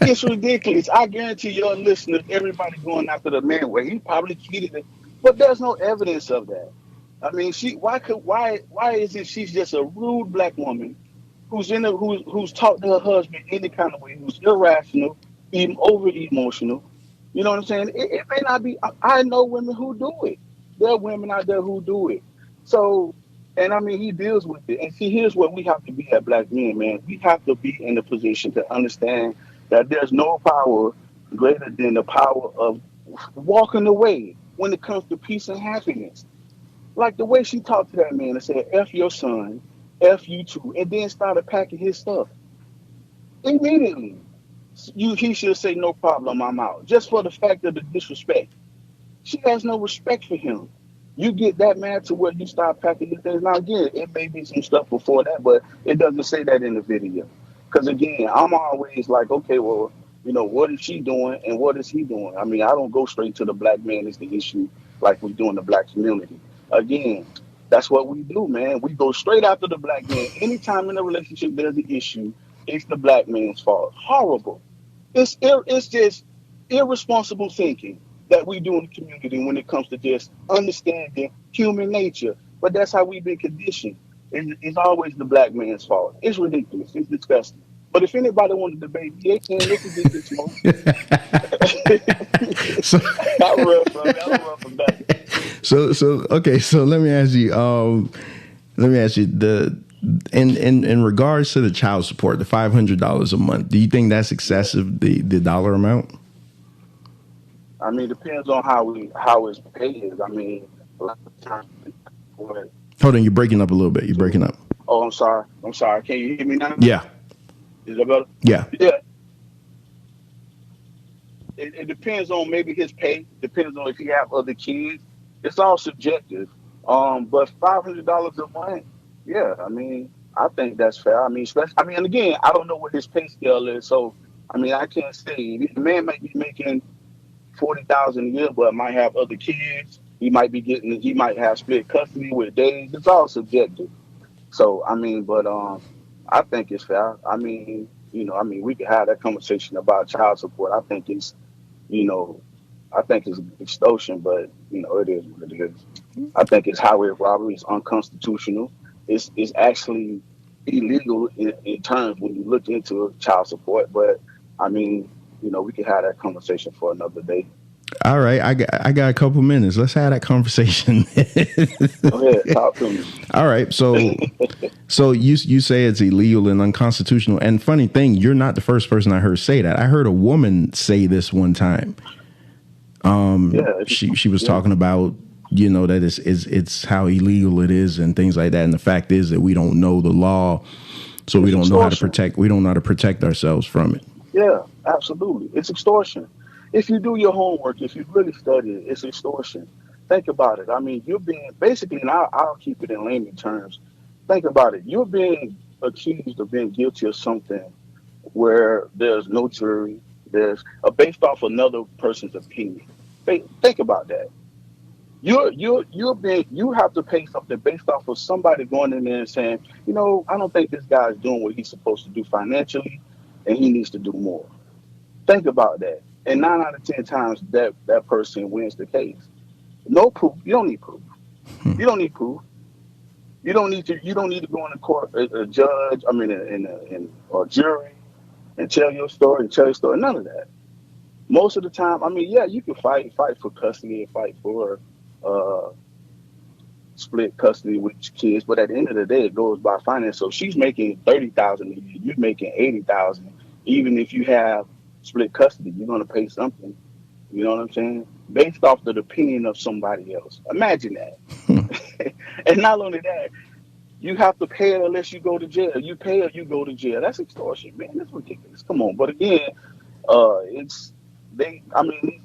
J: It's ridiculous. I guarantee your listeners, everybody going after the man where he probably cheated it, but there's no evidence of that. I mean, why is it she's just a rude black woman who's talked to her husband any kind of way, who's irrational, even over emotional. You know what I'm saying? It may not be. I know women who do it. There are women out there who do it. So, and I mean, he deals with it. And see, here's what we have to be as black men, man. We have to be in a position to understand that there's no power greater than the power of walking away when it comes to peace and happiness. Like the way she talked to that man and said, F your son, F you too, and then started packing his stuff. Immediately, he should say, no problem, I'm out. Just for the fact of the disrespect. She has no respect for him. You get that mad to where you start packing your things. Now, again, it may be some stuff before that, but it doesn't say that in the video. Because, again, I'm always like, okay, well, you know, what is she doing and what is he doing? I mean, I don't go straight to the black man is the issue like we do in the black community. Again, that's what we do, man. We go straight after the black man. Anytime in a relationship there's an issue, it's the black man's fault. Horrible. It's just irresponsible thinking that we do in the community when it comes to just understanding human nature. But that's how we've been conditioned. It's always the black man's fault. It's ridiculous. It's disgusting. But if anybody wanted to debate, they can look at this smoke.
F: So okay. So let me ask you. In regards to the child support, the $500 a month, do you think that's excessive? The dollar amount?
J: I mean, it depends on how it's paid. I mean, a lot of times.
F: Hold on, you're breaking up a little bit. You're breaking up.
J: Oh, I'm sorry. Can you hear me now?
F: Yeah.
J: Is that better?
F: Yeah.
J: Yeah. It depends on maybe his pay. Depends on if he have other kids. It's all subjective. But $500 a month. Yeah, I mean, I think that's fair. I mean, and again, I don't know what his pay scale is, so I mean, I can't say the man might be making $40,000 a year, but might have other kids. He might have split custody with days. It's all subjective. So I mean, but I think it's fair. I mean, we could have that conversation about child support. I think it's extortion, but it is what it is. I think it's highway robbery. It's unconstitutional. It's actually illegal in terms when you look into child support. But I mean, we can have that conversation for another day.
F: All right, I got a couple minutes. Let's have that conversation.
J: Go ahead, talk to me.
F: All right, so you say it's illegal and unconstitutional. And funny thing, you're not the first person I heard say that. I heard a woman say this one time. She was talking about that it's how illegal it is and things like that. And the fact is that we don't know the law, so we don't know how to protect ourselves from it.
J: Yeah, absolutely. It's extortion. If you do your homework, if you really study it, it's extortion. Think about it. I mean, you're being basically, and I'll keep it in layman terms. Think about it. You're being accused of being guilty of something where there's no jury, there's based off another person's opinion. Think about that. You have to pay something based off of somebody going in there and saying, I don't think this guy's doing what he's supposed to do financially, and he needs to do more. Think about that. And 9 out of 10 times that person wins the case. No proof. You don't need proof. You don't need proof. You don't need to. You don't need to go in the court, a judge. I mean, in or jury, and tell your story and tell your story. None of that. Most of the time, I mean, yeah, you can fight for custody and fight for uh, split custody with your kids, but at the end of the day, it goes by finance. So she's making 30,000 a year. You're making 80,000. Even if you have split custody, you're gonna pay something. You know what I'm saying? Based off the opinion of somebody else. Imagine that. And not only that, you have to pay it unless you go to jail. You pay or you go to jail. That's extortion, man. That's ridiculous. Come on. But again, these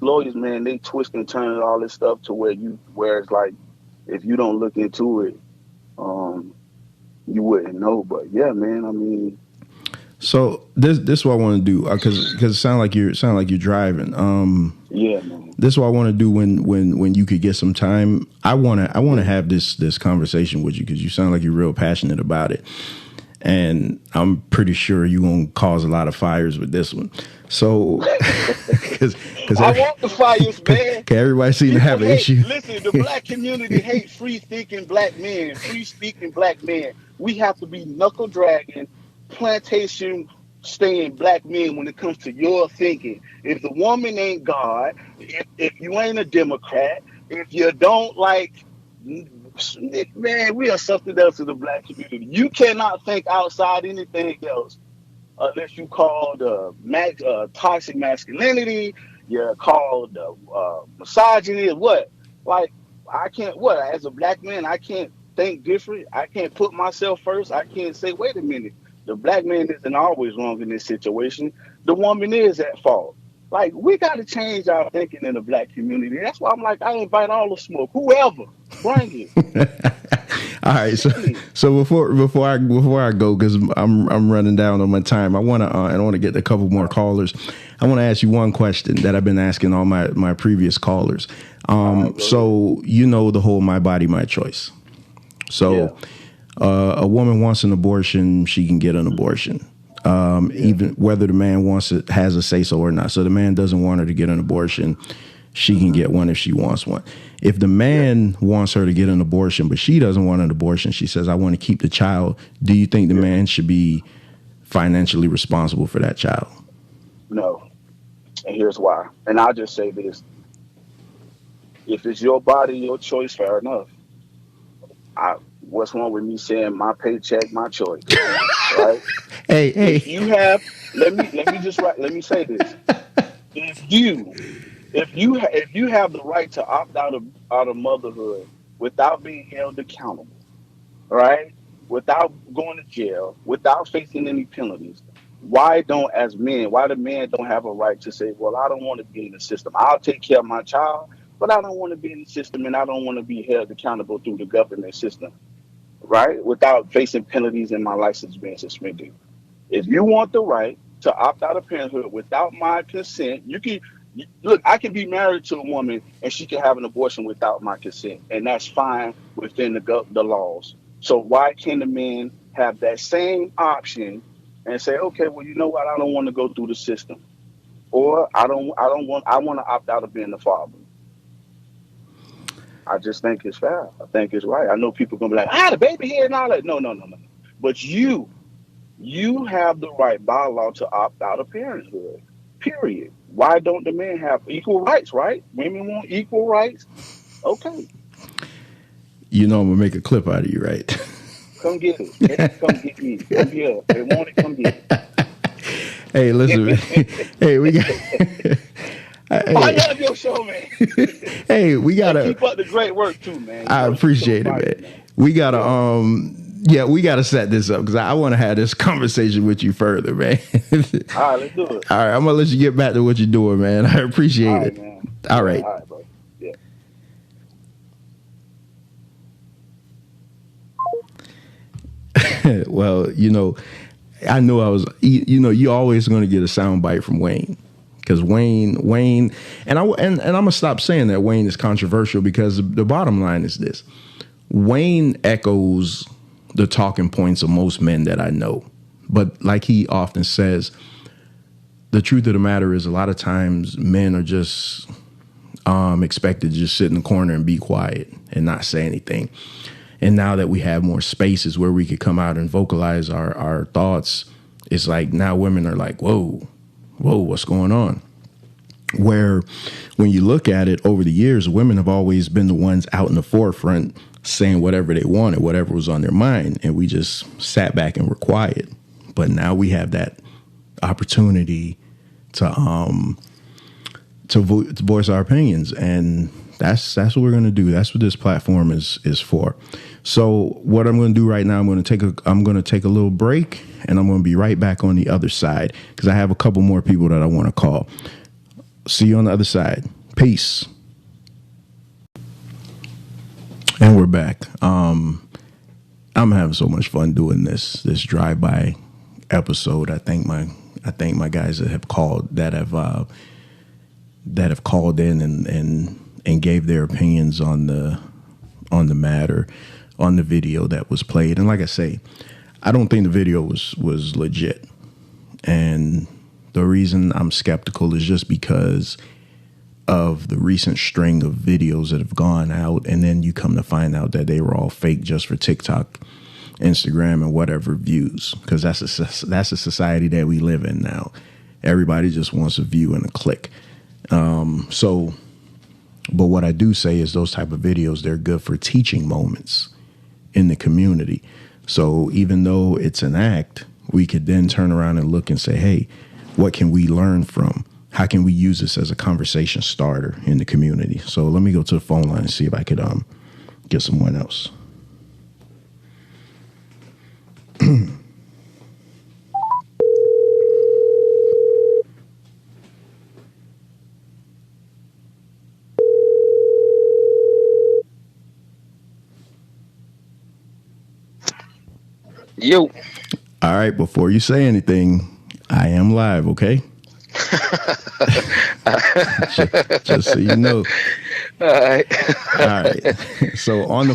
J: lawyers, man, they twist and turn all this stuff to where it's like, if you don't look into it, you wouldn't know. But yeah, man, I mean.
F: So this is what I want to do, because it sound like you're driving.
J: Yeah, man.
F: This is what I want to do when you could get some time. I want to have this conversation with you, because you sound like you're real passionate about it, and I'm pretty sure you're gonna cause a lot of fires with this one. So, because
J: I want the fires, man.
F: Everybody seems to have an issue.
J: Listen, the black community hates free-thinking black men, free-speaking black men. We have to be knuckle-dragging, plantation-staying black men when it comes to your thinking. If the woman ain't God, if you ain't a Democrat, if you don't like, man, we are something else in the black community. You cannot think outside anything else unless you call toxic masculinity, you're called misogyny, or what? Like, I can't, as a black man, I can't think different. I can't put myself first. I can't say, wait a minute, the black man isn't always wrong in this situation. The woman is at fault. Like, we got to change our thinking in the black community. That's why I'm like, I invite all the smoke, whoever, bring it.
F: All right, so before I go, because I'm running down on my time, I want to get a couple more callers. I want to ask you one question that I've been asking all my previous callers. So the whole my body, my choice. So a woman wants an abortion, she can get an abortion. Even whether the man has a say so or not. So the man doesn't want her to get an abortion, she can get one if she wants one. If the man wants her to get an abortion, but she doesn't want an abortion, she says, I want to keep the child. Do you think the man should be financially responsible for that child?
J: No. And here's why. And I'll just say this. If it's your body, your choice, fair enough. What's wrong with me saying my paycheck, my choice? Right?
F: Hey.
J: If you have, let me say this. If you have the right to opt out of motherhood without being held accountable, right? Without going to jail, without facing any penalties, why the men don't have a right to say, well, I don't want to be in the system. I'll take care of my child, but I don't want to be in the system, and I don't want to be held accountable through the government system, right? Without facing penalties and my license being suspended. If you want the right to opt out of parenthood without my consent, I can be married to a woman and she can have an abortion without my consent, and that's fine within the laws. So why can't the men have that same option and say, okay, well, you know what? I don't want to go through the system, or I want to opt out of being the father. I just think it's fair. I think it's right. I know people gonna be like, the baby here and all that. No. But you have the right by law to opt out of parenthood. Period. Why don't the men have equal rights, right? Women want equal rights. Okay.
F: I'm gonna make a clip out of you, right?
J: Come get it. Come get me. I'm here. They want it. Come get it.
F: Hey, listen, man. Hey, we got.
J: I love your show, man.
F: Hey, we gotta
J: keep up the great work too, man.
F: I appreciate it, man. We gotta we gotta set this up, because I want to have this conversation with you further, man.
J: All right, let's do it.
F: All right, I'm gonna let you get back to what you're doing, man. I appreciate it.
J: Man.
F: All right.
J: All right, bro. Yeah.
F: Well, I know I was. You're always going to get a sound bite from Wayne, because Wayne, and I'm gonna stop saying that Wayne is controversial, because the bottom line is this: Wayne echoes the talking points of most men that I know, but like he often says, the truth of the matter is a lot of times men are just expected to just sit in the corner and be quiet and not say anything. And now that we have more spaces where we could come out and vocalize our thoughts, it's like now women are like, whoa, what's going on? Where when you look at it over the years, women have always been the ones out in the forefront saying whatever they wanted, whatever was on their mind. And we just sat back and were quiet. But now we have that opportunity to voice our opinions, and that's what we're going to do. That's what this platform is for. So what I'm going to do right now, I'm going to take a little break, and I'm going to be right back on the other side, because I have a couple more people that I want to call. See you on the other side. Peace. And we're back. I'm having so much fun doing this drive-by episode. I thank my guys that have called in and gave their opinions on the matter, on the video that was played. And like I say, I don't think the video was legit. And the reason I'm skeptical is just because of the recent string of videos that have gone out, and then you come to find out that they were all fake just for TikTok, Instagram, and whatever views, because that's a society that we live in now. Everybody just wants a view and a click. But what I do say is those type of videos, they're good for teaching moments in the community. So even though it's an act, we could then turn around and look and say, hey, what can we learn from? How can we use this as a conversation starter in the community? So let me go to the phone line and see if I could get someone else.
K: Yo.
F: All right, before you say anything, I am live, okay? just so you know.
K: All right.
F: So on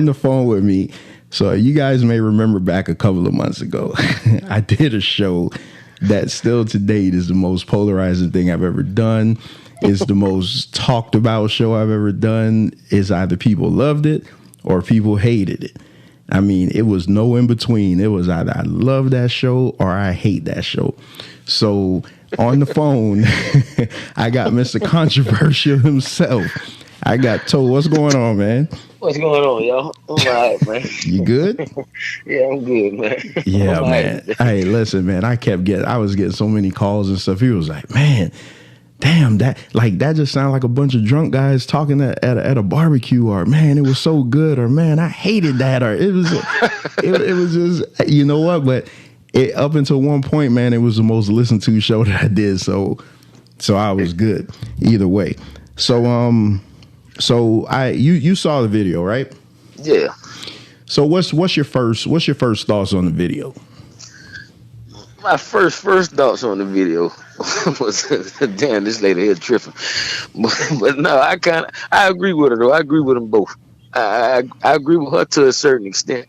F: the phone with me, so you guys may remember back a couple of months ago, I did a show that still to date is the most polarizing thing I've ever done. It's the most talked about show I've ever done. Is either people loved it or people hated it. I mean, it was no in between. It was either I love that show or I hate that show. So on the phone, I got Mr. Controversial himself. I got Toe. What's going on, man?
K: What's going on, y'all? I'm all right, man.
F: You good?
K: Yeah, I'm good, man.
F: Yeah, man. Hey, listen, man. I was getting so many calls and stuff. He was like, man, damn, that just sounded like a bunch of drunk guys talking at a barbecue, or man, it was so good, or man, I hated that, or it was just, you know what? But up until one point, man, it was the most listened to show that I did. So I was good either way. So you saw the video, right?
K: Yeah.
F: So what's your first thoughts on the video?
K: My first thoughts on the video was, damn, this lady here tripping. But no, I agree with her though. I agree with them both. I agree with her to a certain extent,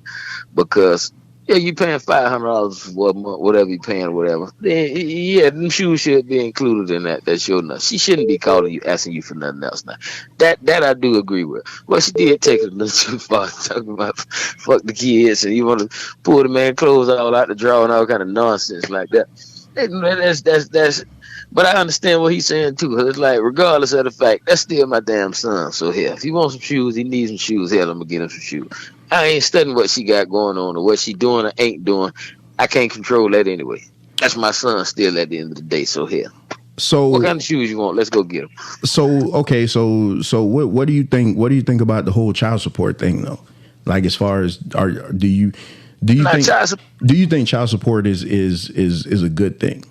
K: because yeah, you paying $500 for a month, whatever you paying, whatever. Then yeah, them shoes should be included in that. That's your enough. She shouldn't be calling you, asking you for nothing else. Now that I do agree with. Well, she did take it a little too far, talking about fuck the kids and you want to pull the man clothes all out the drawer and all kind of nonsense like that. That's. But I understand what he's saying too. It's like, regardless of the fact, that's still my damn son. So here, if he wants some shoes, he needs some shoes. Hell, I'm gonna get him some shoes. I ain't studying what she got going on or what she doing or ain't doing. I can't control that anyway. That's my son still at the end of the day. So here. So what kind of shoes you want? Let's go get them. So okay, so what do you think? What do you think about the whole child support thing though? Like, as far as do you think child support is a good thing?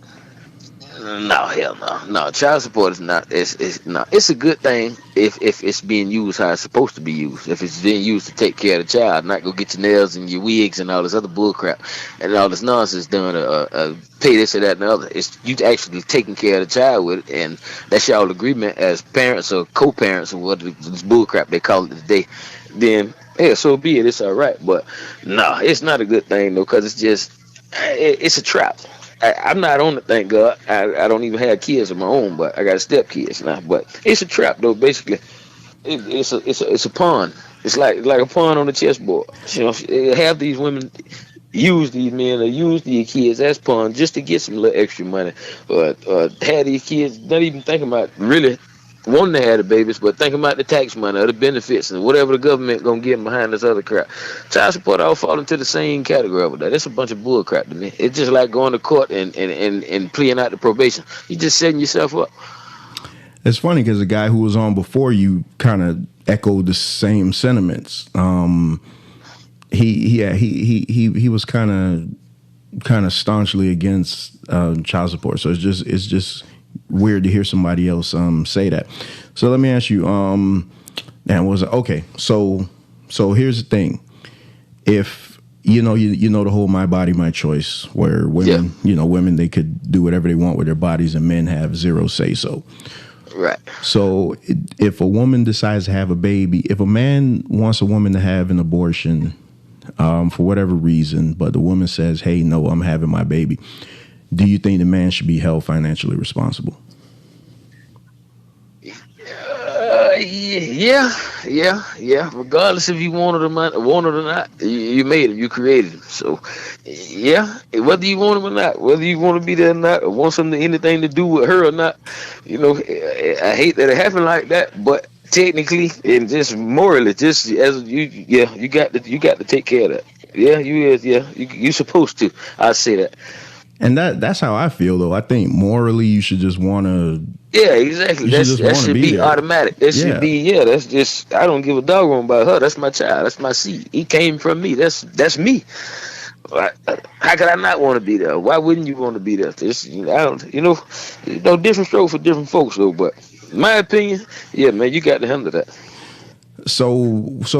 K: No, hell no, no. Child support is not. It's no. It's a good thing if it's being used how it's supposed to be used. If it's being used to take care of the child, not go get your nails and your wigs and all this other bull crap and all this nonsense done. Pay this or that and the other. It's you actually taking care of the child with it, and that's y'all agreement as parents or co-parents or what this bull crap they call it today. Then yeah, so be it. It's all right, but no, it's not a good thing though, because it's just it's a trap. I'm not on it, thank God. I don't even have kids of my own, but I got step kids now. But it's a trap though. Basically, it's a pawn. It's like a pawn on the chessboard. You know, have these women use these men or use these kids as pawns just to get some little extra money, or have these kids not even thinking about really wanting to have the babies, but thinking about the tax money or the benefits and whatever the government gonna give them behind this other crap. Child support all fall into the same category over there. That's a bunch of bull crap to me. It's just like going to court and pleading out the probation. You just setting yourself up.
F: It's funny because the guy who was on before you kind of echoed the same sentiments. He was kind of staunchly against child support. So it's just weird to hear somebody else say that. So let me ask you, okay. So here's the thing. If you know the whole my body, my choice, where women, women, they could do whatever they want with their bodies and men have zero say so.
K: Right.
F: So if a woman decides to have a baby, if a man wants a woman to have an abortion for whatever reason, but the woman says, hey, no, I'm having my baby, do you think the man should be held financially responsible?
K: Yeah. Regardless if you wanted him or not, you made him, you created him. So, yeah, whether you want him or not, whether you want to be there or not, or want anything to do with her or not, I hate that it happened like that, but technically and just morally, just as you got to take care of that. Yeah, you supposed to. I say that.
F: And that's how I feel, though. I think morally you should just want to.
K: Yeah, exactly. That should be automatic. That should be, that's just, I don't give a doggone about her. That's my child. That's my seed. He came from me. That's me. How could I not want to be there? Why wouldn't you want to be there? Different stroke for different folks, though. But in my opinion, yeah, man, you got to handle that.
F: So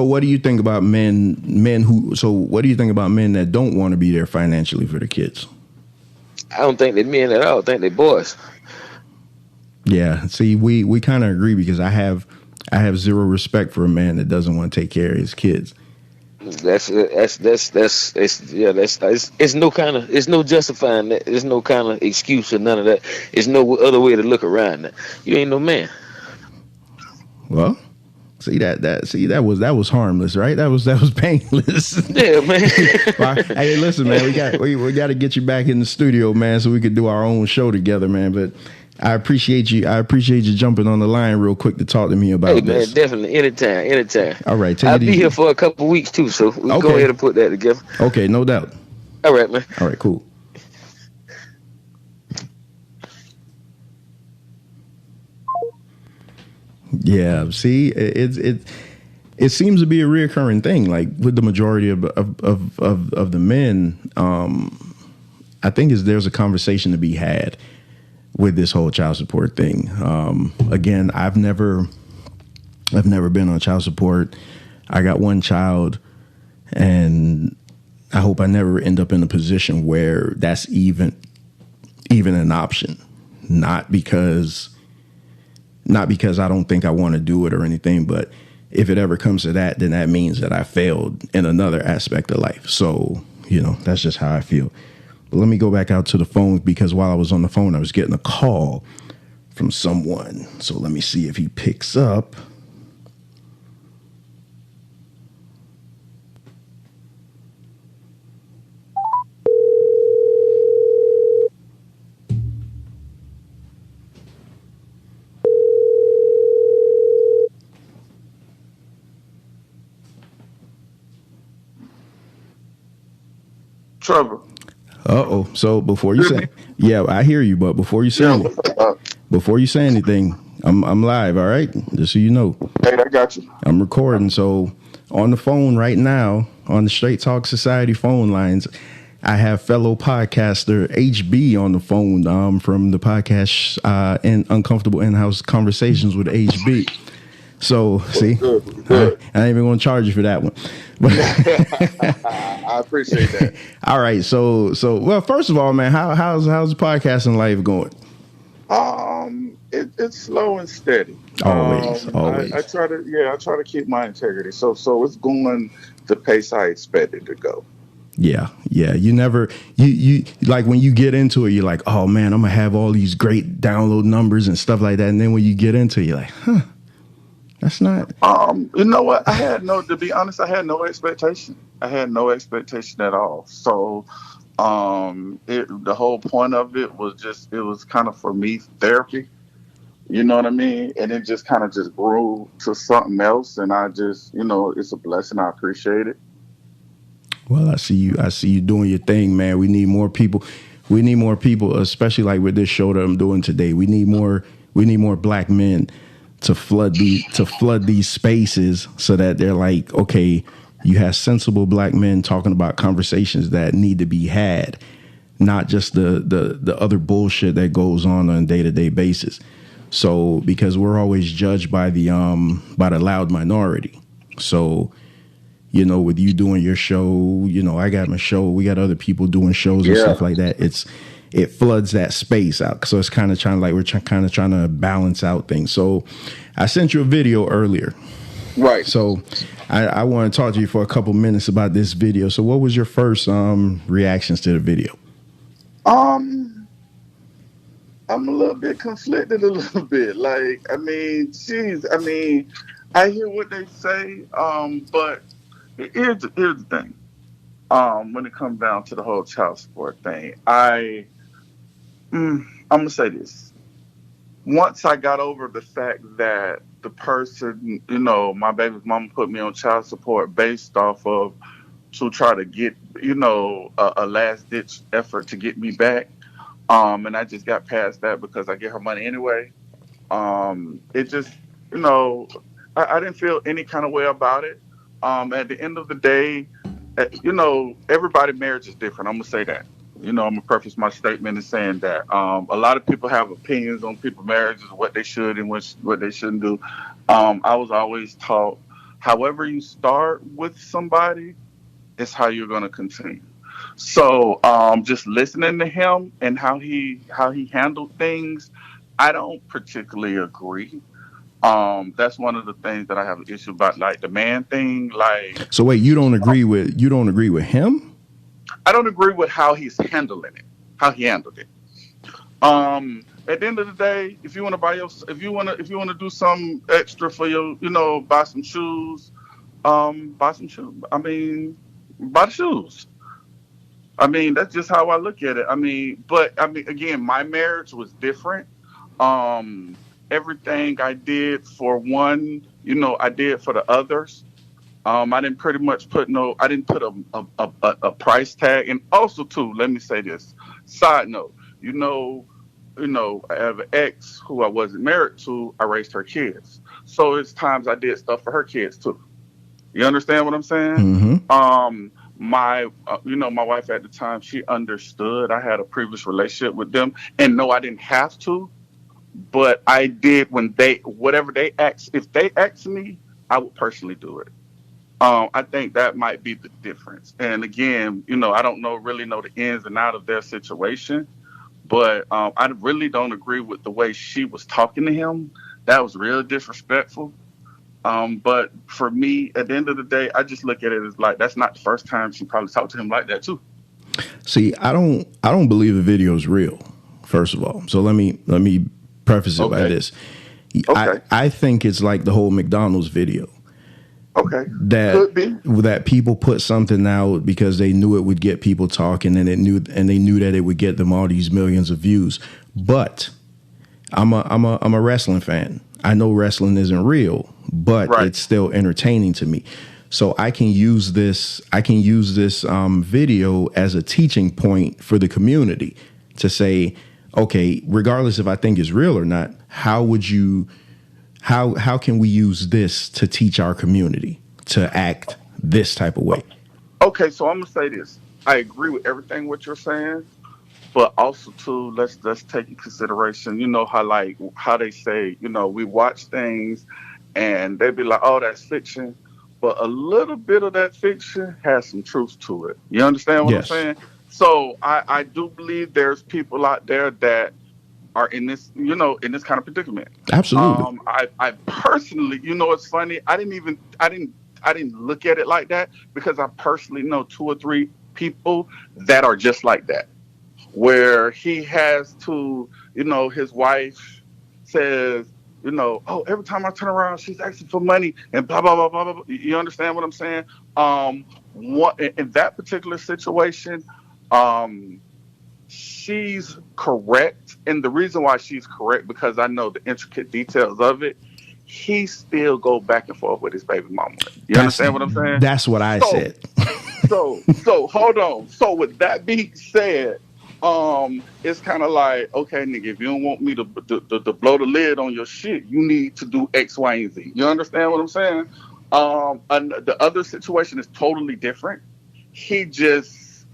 F: what do you think about men what do you think about men that don't want to be there financially for the kids?
K: I don't think they're men at all. I think they're boys.
F: Yeah. See, we kind of agree, because I have zero respect for a man that doesn't want to take care of his kids.
K: It's no justifying that. There's no kind of excuse or none of that. There's no other way to look around that. You ain't no man.
F: Well, that was harmless, right? That was painless.
K: Yeah, man.
F: Hey, listen, man, we got to get you back in the studio, man, so we could do our own show together, man. But I appreciate you jumping on the line real quick to talk to me about this.
K: Man, definitely, anytime.
F: All right,
K: I'll be here for a couple of weeks too, so we'll go ahead and put that together.
F: Okay, no doubt.
K: All right, man.
F: All right, cool. Yeah, see, it seems to be a reoccurring thing. Like with the majority of the men, I think there's a conversation to be had with this whole child support thing. Again, I've never been on child support. I got one child, and I hope I never end up in a position where that's even an option. Not because I don't think I want to do it or anything, but if it ever comes to that, then that means that I failed in another aspect of life. So, that's just how I feel. But let me go back out to the phone, because while I was on the phone, I was getting a call from someone. So let me see if he picks up.
I: Trevor.
F: Uh-oh. So before you say, yeah, I hear you, but before you say anything, I'm live, all right? Just so you know.
I: Hey, I got you.
F: I'm recording. So on the phone right now, on the Straight Talk Society phone lines, I have fellow podcaster HB on the phone from the podcast and Uncomfortable In-House Conversations with HB. So, see,
L: good.
F: I ain't even going to charge you for that one.
L: I appreciate that.
F: All right. So, well, first of all, man, how's the podcasting life going?
L: It's slow and steady.
F: Always.
L: I try to keep my integrity. So it's going the pace I expect it to go.
F: Yeah. You never, you like when you get into it, you're like, oh man, I'm gonna have all these great download numbers and stuff like that. And then when you get into it, you're like, that's not.
L: You know what? To be honest, I had no expectation. I had no expectation at all. So, the whole point of it was kind of for me therapy. You know what I mean? And it just kind of just grew to something else. And I just, it's a blessing. I appreciate it.
F: Well, I see you doing your thing, man. We need more people. Especially like with this show that I'm doing today. We need more black men to flood these spaces so that they're like, okay, you have sensible black men talking about conversations that need to be had, not just the other bullshit that goes on a day-to-day basis. So because we're always judged by the loud minority. So, with you doing your show, I got my show. We got other people doing shows and stuff like that. It floods that space out. So it's kind of trying to balance out things. So I sent you a video earlier.
L: Right.
F: So I want to talk to you for a couple minutes about this video. So what was your first reactions to the video?
L: I'm a little bit conflicted I hear what they say, but here's the thing. When it comes down to the whole child support thing, I'm gonna say this. Once I got over the fact that the person, my baby's mama put me on child support based off of to try to get, a last ditch effort to get me back. And I just got past that because I get her money anyway. It just, I didn't feel any kind of way about it. At the end of the day, everybody's marriage is different. I'm going to say that. I'm going to preface my statement in saying that. A lot of people have opinions on people's marriages, what they should and what they shouldn't do. I was always taught, however you start with somebody, is how you're going to continue. So just listening to him and how he handled things, I don't particularly agree. That's one of the things that I have an issue about, like the man thing. Like,
F: so wait, you don't agree with him?
L: I don't agree with how he's handling it, how he handled it. At the end of the day, if you want to do some extra for your, buy some shoes, buy some shoes. Buy the shoes. That's just how I look at it. Again, my marriage was different. Everything I did for one, I did for the others. I didn't pretty much put a price tag. And also too, let me say this. Side note, I have an ex who I wasn't married to. I raised her kids. So it's times I did stuff for her kids too. You understand what I'm saying?
F: Mm-hmm.
L: My wife at the time, she understood I had a previous relationship with them, and no, I didn't have to, but I did when whatever they asked, if they asked me, I would personally do it. I think that might be the difference. And again, I don't really know the ins and outs of their situation, but I really don't agree with the way she was talking to him. That was real disrespectful. But for me, at the end of the day, I just look at it as like, that's not the first time she probably talked to him like that too.
F: See, I don't believe the video is real, first of all. So let me preface it by this.
L: Okay.
F: I think it's like the whole McDonald's video.
L: Okay.
F: That people put something out because they knew it would get people talking, and they knew that it would get them all these millions of views. But I'm a wrestling fan. I know wrestling isn't real, but it's still entertaining to me. So I can use this video as a teaching point for the community to say, okay, regardless if I think it's real or not, how can we use this to teach our community to act this type of way?
L: Okay, so I'm gonna say this. I agree with everything what you're saying, but also too, let's take in consideration, how how they say, we watch things and they be like, oh, that's fiction, but a little bit of that fiction has some truth to it. You understand what I'm
F: Yes,
L: saying? So I do believe there's people out there that are in this, in this kind of predicament.
F: absolutely.
L: I personally, it's funny. I didn't look at it like that because I personally know two or three people that are just like that, where he has to, his wife says, oh, every time I turn around, she's asking for money and blah blah blah blah blah. You understand what I'm saying? What in that particular situation, um, she's correct, and the reason why she's correct because I know the intricate details of it. He still go back and forth with his baby mama. You
F: That's
L: understand what I'm saying?
F: that's what I
L: So
F: said.
L: so hold on. So with that being said, it's kind of like, okay, nigga, if you don't want me to blow the lid on your shit, you need to do X, Y, and Z. You understand what I'm saying? And the other situation is totally different. He just,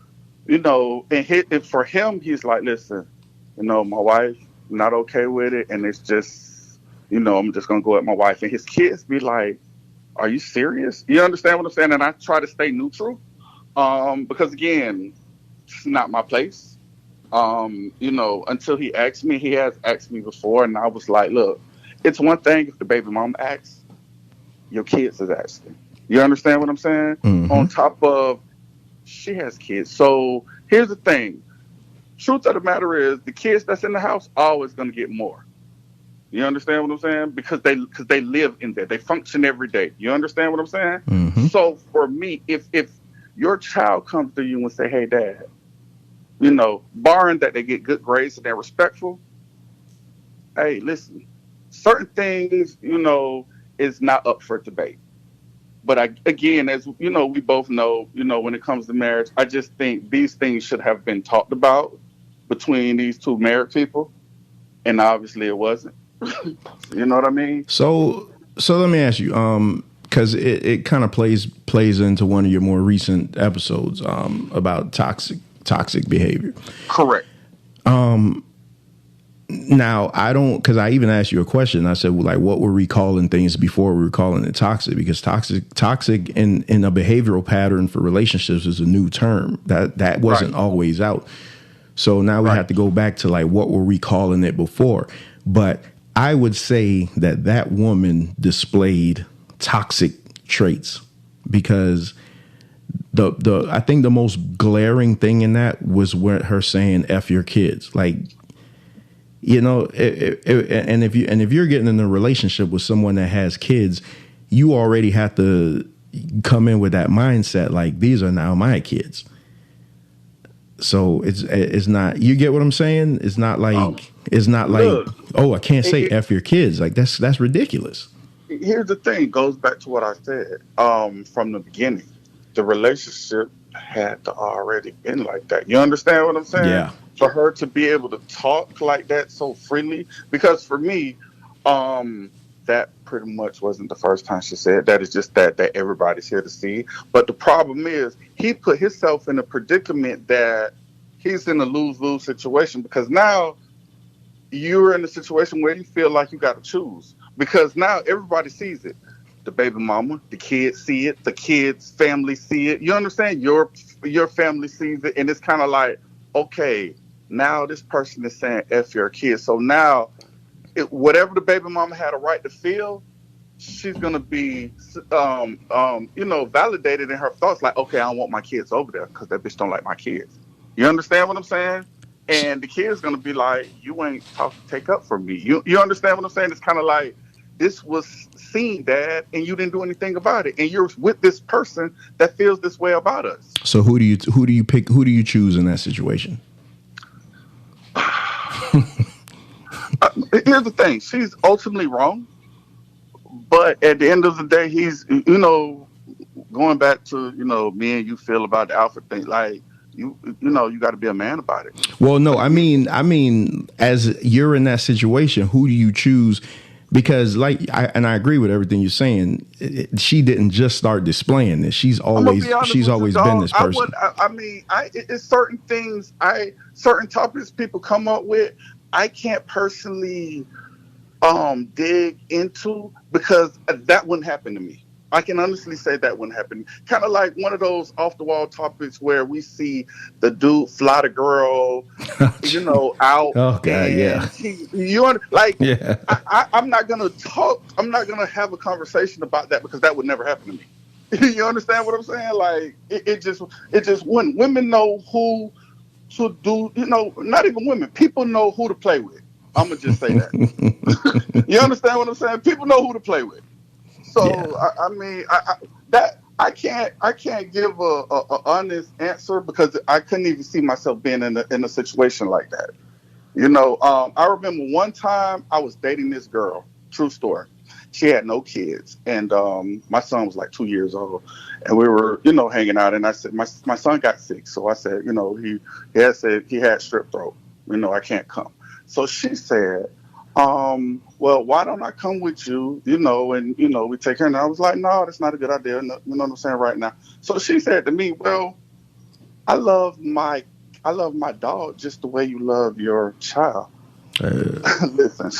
L: and for him, he's like, listen, my wife not okay with it, and it's just, I'm just gonna go at my wife, and his kids be like, are you serious? You understand what I'm saying? And I try to stay neutral, because again, it's not my place. Until he has asked me before, and I was like, look, it's one thing if the baby mom asks, your kids is asking. You understand what I'm saying?
F: Hmm.
L: On top of, she has kids. So here's the thing. Truth of the matter is, the kids that's in the house are always going to get more. You understand what I'm saying? Because they live in there. They function every day. You understand what I'm saying?
F: Hmm.
L: So for me, if your child comes to you and say, hey, Dad, barring that they get good grades and they're respectful, hey, listen, certain things, is not up for debate. But again, as we both know, when it comes to marriage, I just think these things should have been talked about between these two married people, and obviously it wasn't. You know what I mean?
F: So let me ask you, because it kind of plays into one of your more recent episodes, about toxic behavior.
L: Correct.
F: Now I don't, because I even asked you a question. I said, well, like, what were we calling things before we were calling it toxic? Because toxic in a behavioral pattern for relationships is a new term that wasn't
L: Right.
F: always out. So now we
L: Right.
F: have to go back to, like, what were we calling it before? But I would say that woman displayed toxic traits, because the I think the most glaring thing in that was her saying "F your kids." Like, and if you're getting in a relationship with someone that has kids, you already have to come in with that mindset, like, these are now my kids. So it's not, you get what I'm saying? It's not
L: Um,
F: like
L: Look,
F: oh, I can't say
L: it,
F: F your kids. Like, that's ridiculous.
L: here's the thing. It goes back to what I said, from the beginning. The relationship had to already been like that. You understand what I'm saying?
F: Yeah.
L: For her to be able to talk like that so freely, because for me, that pretty much wasn't the first time she said that. It's just that everybody's here to see. But the problem is, he put himself in a predicament that he's in a lose-lose situation, because now you're in a situation where you feel like you got to choose, because now everybody sees it. The baby mama, the kids see it, the kids' family see it. You understand? Your family sees it, and it's kind of like, okay, now this person is saying "F your kids." So now, whatever the baby mama had a right to feel, she's gonna be, validated in her thoughts. Like, okay, I don't want my kids over there because that bitch don't like my kids. You understand what I'm saying? And the kid's gonna be like, you ain't take up for me. You understand what I'm saying? It's kind of like, this was seen, Dad, and you didn't do anything about it, and you're with this person that feels this way about us.
F: So who do you pick? Who do you choose in that situation?
L: Here's the thing: she's ultimately wrong, but at the end of the day, he's, going back to, me and you feel about the alpha thing. Like, you got to be a man about it.
F: Well, no, I mean, as you're in that situation, who do you choose? Because I agree with everything you're saying. She didn't just start displaying this. She's always been this person.
L: It's certain things certain topics people come up with. I can't personally dig into because that wouldn't happen to me. I can honestly say that wouldn't happen. Kind of like one of those off the wall topics where we see the dude fly the girl, out.
F: Oh God, yeah.
L: Yeah. I'm not gonna talk. I'm not gonna have a conversation about that because that would never happen to me. You understand what I'm saying? Like it just wouldn't. Women know who to do. Not even women. People know who to play with. I'm gonna just say that. You understand what I'm saying? People know who to play with. So yeah. I can't give a honest answer because I couldn't even see myself being in a situation like that. I remember one time I was dating this girl. True story. She had no kids, and my son was like 2 years old, and we were hanging out. And I said my son got sick, so I said he had said he had strep throat. I can't come. So she said, well, why don't I come with you, and, we take her. And I was like, no, that's not a good idea. No, you know what I'm saying right now. So she said to me, well, I love my dog just the way you love your child. Listen,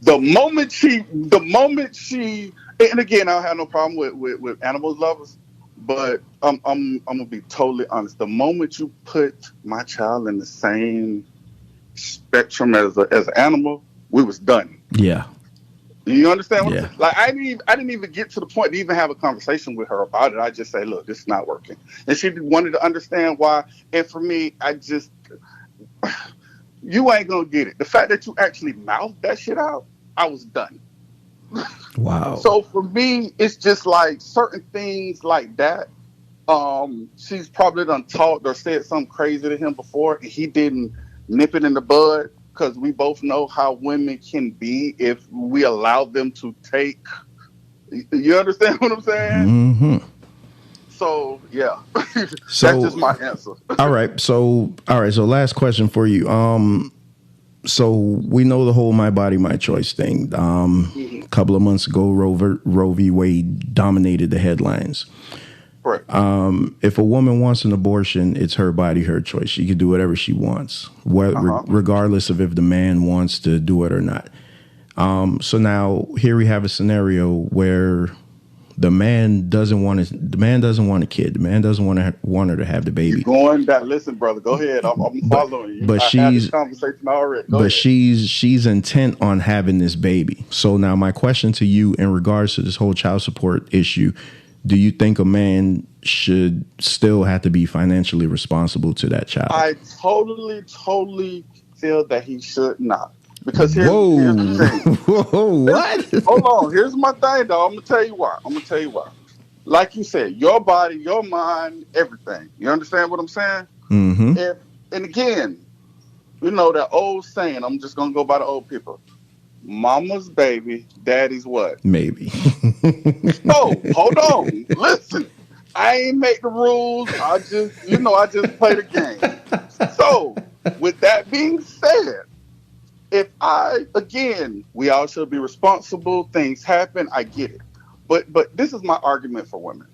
L: the moment she, and again, I don't have no problem with animal lovers, but I'm going to be totally honest. The moment you put my child in the same spectrum as an animal, we was done.
F: Yeah.
L: You understand what I'm saying? Like I didn't even get to the point to even have a conversation with her about it. I just say, look, this is not working. And she wanted to understand why. And for me, you ain't gonna get it. The fact that you actually mouthed that shit out, I was done.
F: Wow.
L: So for me, it's just like certain things like that. She's probably done talked or said something crazy to him before, and he didn't nip it in the bud, because we both know how women can be if we allow them to take. You understand what I'm saying?
F: Mm-hmm.
L: So yeah,
F: so
L: that's just my answer.
F: All right. So last question for you. So we know the whole "my body, my choice" thing. A couple of months ago, Roe v. Wade dominated the headlines.
L: Correct.
F: If a woman wants an abortion, it's her body, her choice. She can do whatever she wants, regardless of if the man wants to do it or not. So now here we have a scenario where the man doesn't want a kid. The man doesn't want her to have the baby.
L: Listen, brother, go ahead. I'm following you.
F: But
L: I had this conversation already. Go ahead.
F: she's intent on having this baby. So now my question to you in regards to this whole child support issue: do you think a man should still have to be financially responsible to that child?
L: I totally feel that he should not. Because here's the thing.
F: Whoa, what?
L: Hold on. Here's my thing, though. I'm going to tell you why. Like you said, your body, your mind, everything. You understand what I'm saying?
F: Mm-hmm.
L: And again, that old saying, I'm just going to go by the old people. Mama's baby, daddy's what?
F: Maybe.
L: So, hold on. Listen, I ain't make the rules. I just play the game. So, with that being said, we all should be responsible. Things happen. I get it. But this is my argument for women.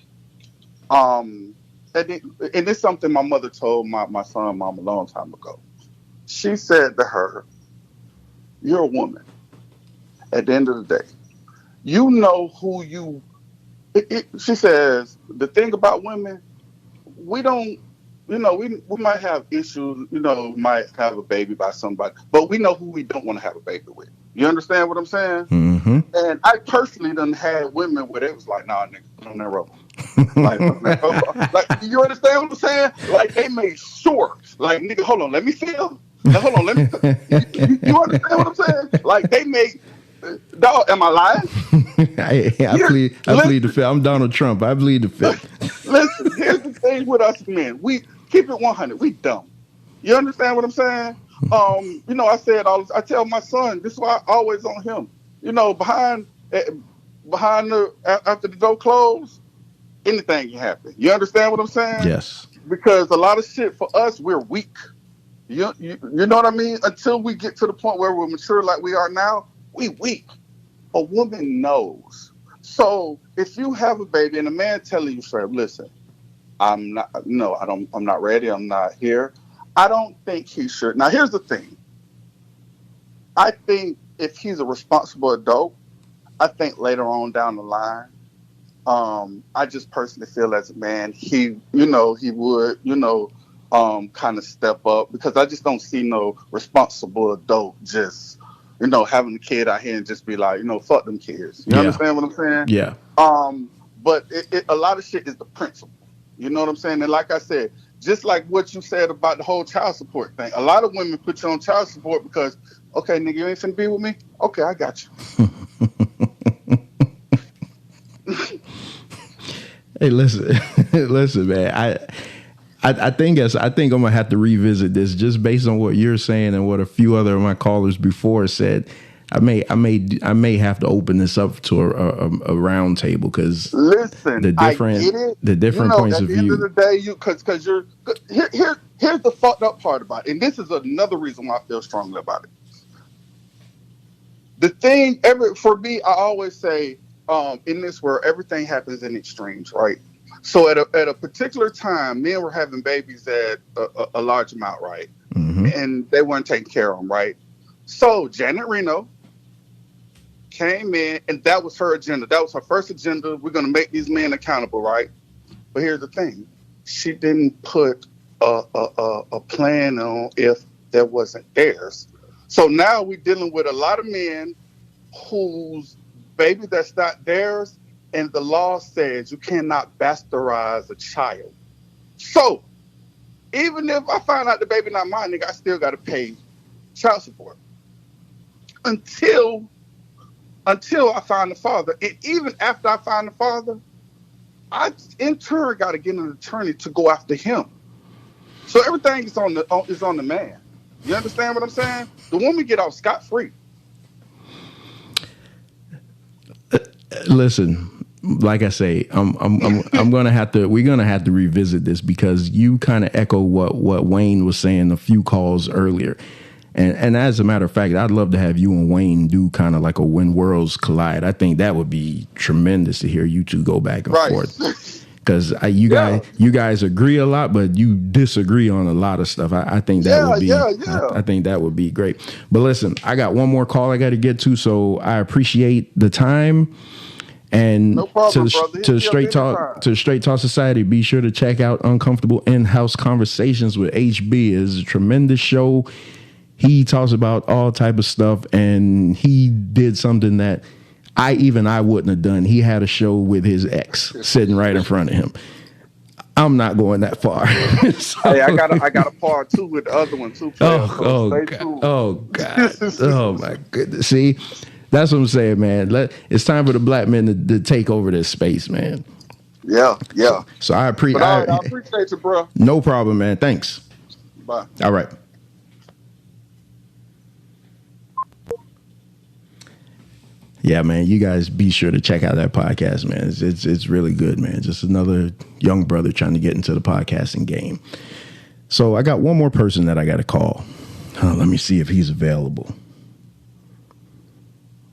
L: And it's something my mother told my son and mom a long time ago. She said to her, you're a woman. At the end of the day, you know who you. She says the thing about women, we don't. We might have issues. Might have a baby by somebody, but we know who we don't want to have a baby with. You understand what I'm saying?
F: Mm-hmm.
L: And I personally done had women where they was like, "Nah, nigga, put on that rubber." like, you understand what I'm saying? Like they made sure, like, nigga, hold on, let me feel. Hold on, let me. You understand what I'm saying? Like they made. Dog, am I lying?
F: I plead the fifth. I'm Donald Trump. I plead the fifth.
L: Listen, here's the thing with us men. We keep it 100. We dumb. You understand what I'm saying? I tell my son, this is why I always on him. Behind after the door closed, anything can happen. You understand what I'm saying?
F: Yes.
L: Because a lot of shit for us, we're weak. You know what I mean? Until we get to the point where we're mature like we are now, We weak. A woman knows. So if you have a baby and a man telling you straight, listen, I'm not, no, I don't, I'm not ready. I'm not here. I don't think he should. Now, here's the thing. I think if he's a responsible adult, I think later on down the line, I just personally feel as a man, he would, kind of step up because I just don't see no responsible adult just, having a kid out here and just be like, fuck them kids. You understand what I'm saying?
F: Yeah.
L: But a lot of shit is the principle. You know what I'm saying? And like I said, just like what you said about the whole child support thing, a lot of women put you on child support because, okay, nigga, you ain't finna be with me? Okay, I got you.
F: Hey, listen, man. I think I'm gonna have to revisit this just based on what you're saying and what a few other of my callers before said. I may have to open this up to a round table because
L: listen, I get it.
F: The different points of view.
L: At the end of the day, because you're here's the fucked up part about it, and this is another reason why I feel strongly about it. The thing for me, I always say, in this world, everything happens in extremes, right? So at a particular time, men were having babies at a large amount, right? Mm-hmm. And they weren't taking care of them, right? So Janet Reno came in, and that was her agenda. That was her first agenda. We're going to make these men accountable, right? But here's the thing. She didn't put a plan on if there wasn't theirs. So now we're dealing with a lot of men whose baby that's not theirs, and the law says you cannot bastardize a child. So even if I find out the baby not mine, nigga, I still got to pay child support until I find the father. And even after I find the father, I in turn got to get an attorney to go after him. So everything is on the man. You understand what I'm saying? The woman get off scot-free.
F: Listen, like I say, I'm gonna have to. We're gonna have to revisit this because you kind of echo what Wayne was saying a few calls earlier. And as a matter of fact, I'd love to have you and Wayne do kind of like a When Worlds Collide. I think that would be tremendous to hear you two go back and forth. Because you guys agree a lot, but you disagree on a lot of stuff. I think that would be I think that would be great. But listen, I got one more call I got to get to, so I appreciate the time. And
L: no problem,
F: to Straight Talk Society, be sure to check out Uncomfortable In-House Conversations with HB. It's a tremendous show. He talks about all type of stuff, and he did something that I wouldn't have done. He had a show with his ex sitting right in front of him. I'm not going that far.
L: So, hey, I got a part two with the other one too.
F: God. Oh my goodness. See, that's what I'm saying, man. It's time for the black men to take over this space, man.
L: Yeah.
F: So I appreciate
L: you, bro.
F: No problem, man. Thanks.
L: Bye.
F: All right. Yeah, man, you guys be sure to check out that podcast, man. It's really good, man. Just another young brother trying to get into the podcasting game. So I got one more person that I got to call. Let me see if he's available.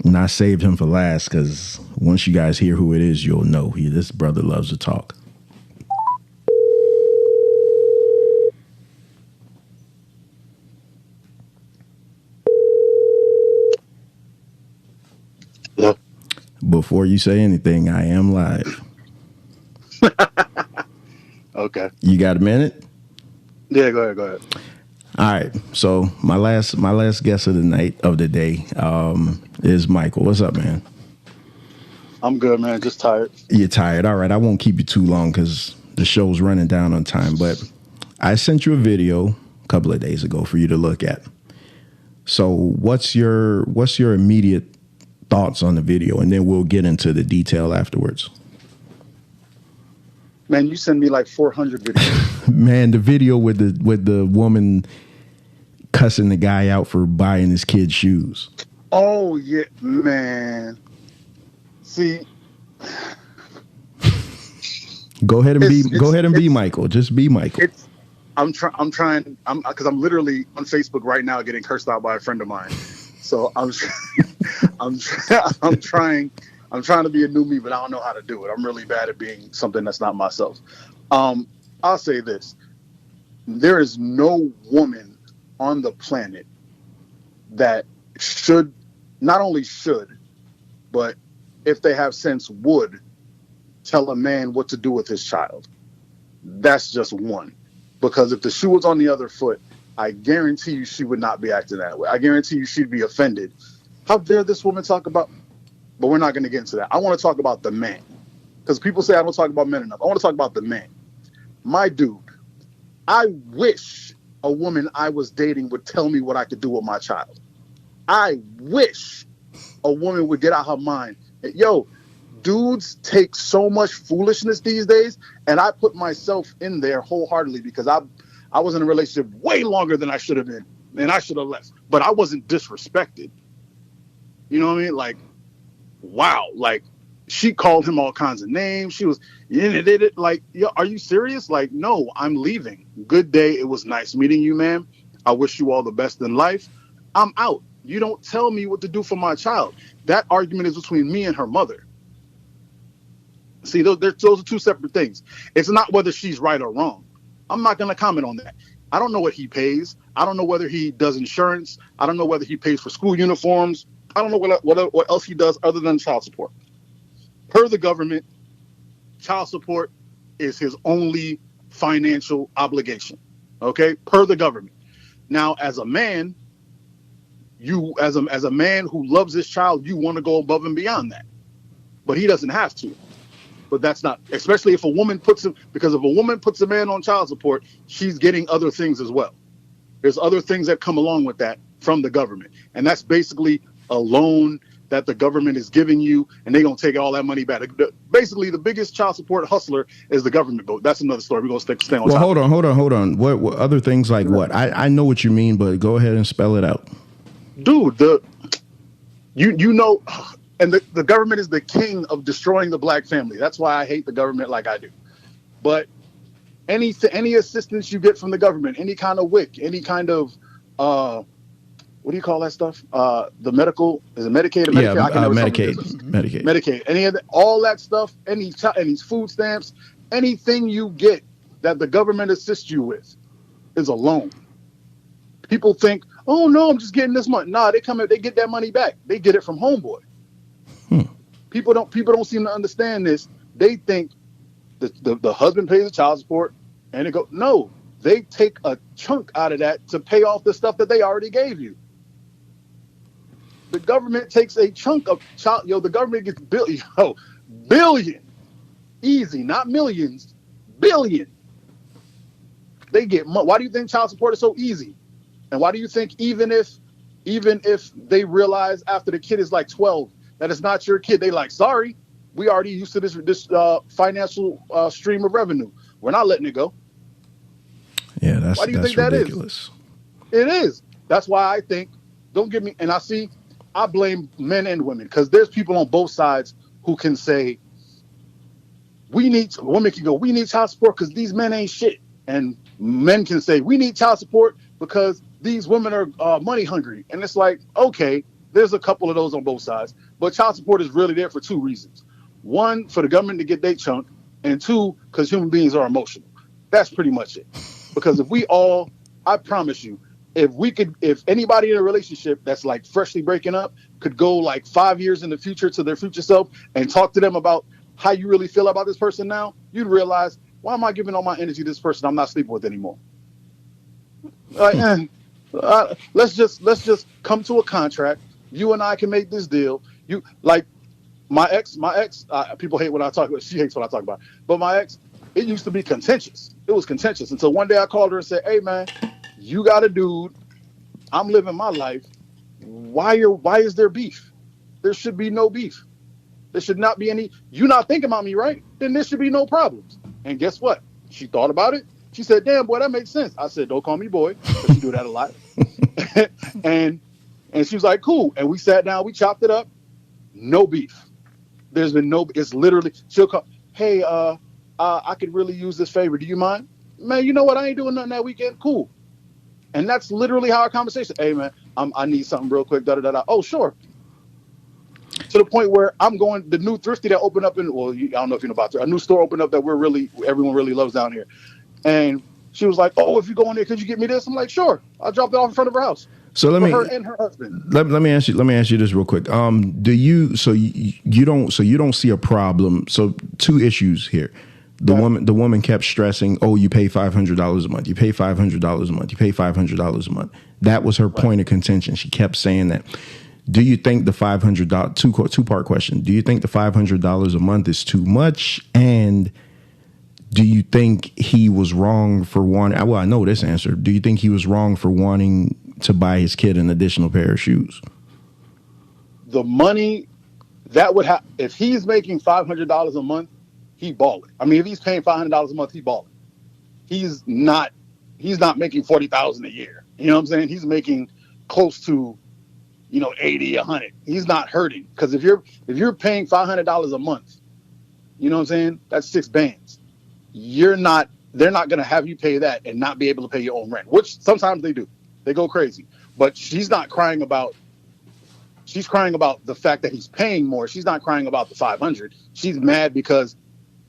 F: And I saved him for last because once you guys hear who it is, you'll know. This brother loves to talk. Before you say anything, I am live.
L: Okay.
F: You got a minute?
L: Yeah, go ahead.
F: All right. So my last guest of the day is Michael. What's up, man?
M: I'm good, man. Just tired.
F: You're tired. All right. I won't keep you too long because the show's running down on time. But I sent you a video a couple of days ago for you to look at. So what's your immediate thoughts on the video, and then we'll get into the detail afterwards.
M: Man, you send me like 400 videos.
F: Man, the video with the woman cussing the guy out for buying his kid shoes.
M: Oh yeah, man. See,
F: go ahead and be Michael. Just be Michael.
M: I'm trying because I'm literally on Facebook right now getting cursed out by a friend of mine. So I'm I'm trying to be a new me, but I don't know how to do it. I'm really bad at being something that's not myself. I'll say this: there is no woman on the planet that should, not only should, but if they have sense, would tell a man what to do with his child. That's just one. Because if the shoe was on the other foot, I guarantee you she would not be acting that way. I guarantee you she'd be offended. How dare this woman talk about? But we're not going to get into that. I want to talk about the man. Because people say I don't talk about men enough. I want to talk about the man. My dude, I wish a woman I was dating would tell me what I could do with my child. I wish a woman would get out her mind. Yo, dudes take so much foolishness these days, and I put myself in there wholeheartedly because I was in a relationship way longer than I should have been, and I should have left. But I wasn't disrespected. You know what I mean? Like, wow. Like, she called him all kinds of names. She was, like, yo, are you serious? Like, no, I'm leaving. Good day. It was nice meeting you, man. I wish you all the best in life. I'm out. You don't tell me what to do for my child. That argument is between me and her mother. See, those are two separate things. It's not whether she's right or wrong. I'm not going to comment on that. I don't know what he pays. I don't know whether he does insurance. I don't know whether he pays for school uniforms. I don't know what else he does other than child support. Per the government, child support is his only financial obligation. Okay? Per the government. Now, as a man, you as a man who loves his child, you want to go above and beyond that. But he doesn't have to. But that's not, especially if a woman puts him, because if a woman puts a man on child support, she's getting other things as well. There's other things that come along with that from the government. And that's basically a loan that the government is giving you, and they're going to take all that money back. Basically, the biggest child support hustler is the government, but that's another story. We're going to stay on top.
F: Well, hold on. What other things like what? I know what you mean, but go ahead and spell it out.
M: Dude, you know, and the government is the king of destroying the black family. That's why I hate the government like I do. But any assistance you get from the government, any kind of WIC, any kind of what do you call that stuff? The medical, is it Medicaid or Medicare?
F: Yeah,
M: I can never
F: Medicaid.
M: Any of all that stuff, any food stamps, anything you get that the government assists you with is a loan. People think, oh no, I'm just getting this money. Nah, they get that money back. They get it from homeboy. People don't seem to understand this. They think the husband pays the child support and it go. No, they take a chunk out of that to pay off the stuff that they already gave you. The government takes a chunk of child. The government gets billion, easy, not millions, billion. They get money. Why do you think child support is so easy? And why do you think even if they realize after the kid is like 12 that it's not your kid, they like, sorry, we already used to this financial stream of revenue. We're not letting it go.
F: Yeah, that's
M: why do you think
F: ridiculous.
M: That is? It is. That's why I think, don't get me, and I blame men and women because there's people on both sides who can say, women can go, we need child support because these men ain't shit. And men can say, we need child support because these women are money hungry. And it's like, okay, there's a couple of those on both sides. But child support is really there for two reasons. One, for the government to get their chunk. And two, because human beings are emotional. That's pretty much it. Because I promise you, if anybody in a relationship that's like freshly breaking up could go like 5 years in the future to their future self and talk to them about how you really feel about this person now, you'd realize, why am I giving all my energy to this person I'm not sleeping with anymore? Let's just come to a contract. You and I can make this deal. You like my ex. People hate when I talk about. She hates when I talk about. But my ex, it used to be contentious. It was contentious until one day I called her and said, "Hey man, you got a dude. I'm living my life. Why is there beef? There should be no beef. There should not be any. You not thinking about me, right? Then there should be no problems." And guess what? She thought about it. She said, "Damn, boy, that makes sense." I said, "Don't call me boy," because she do that a lot. and she was like, "Cool." And we sat down, we chopped it up. No beef. There's been no. It's literally she'll call. Hey, I could really use this favor. Do you mind? Man, you know what? I ain't doing nothing that weekend. Cool. And that's literally how our conversation. Hey, man, I need something real quick. Da da da da. Oh, sure. To the point where I'm going. The new thrifty that opened up in I don't know if you know about it. A new store opened up that everyone really loves down here. And she was like, "Oh, if you go in there, could you get me this?" I'm like, "Sure." I'll drop it off in front of her house.
F: So
M: for her and her husband.
F: Let me ask you this real quick. You don't see a problem? So two issues here. The woman kept stressing, "Oh, you pay $500 a month. You pay $500 a month. You pay $500 a month." That was her point of contention. She kept saying that. Do you think the $500 two-part question? Do you think the $500 a month is too much? And do you think he was wrong for wanting? Well, I know this answer. Do you think he was wrong for wanting to buy his kid an additional pair of shoes?
M: The money that would have, if he's making $500 a month, he balling. I mean, if he's paying $500 a month, he balling. He's not making $40,000 a year. You know what I'm saying? He's making close to, 80, 100. He's not hurting, because if you're paying $500 a month, you know what I'm saying? That's 6 bands. They're not going to have you pay that and not be able to pay your own rent, which sometimes they do. They go crazy. But she's crying about the fact that he's paying more. She's not crying about the 500. She's mad because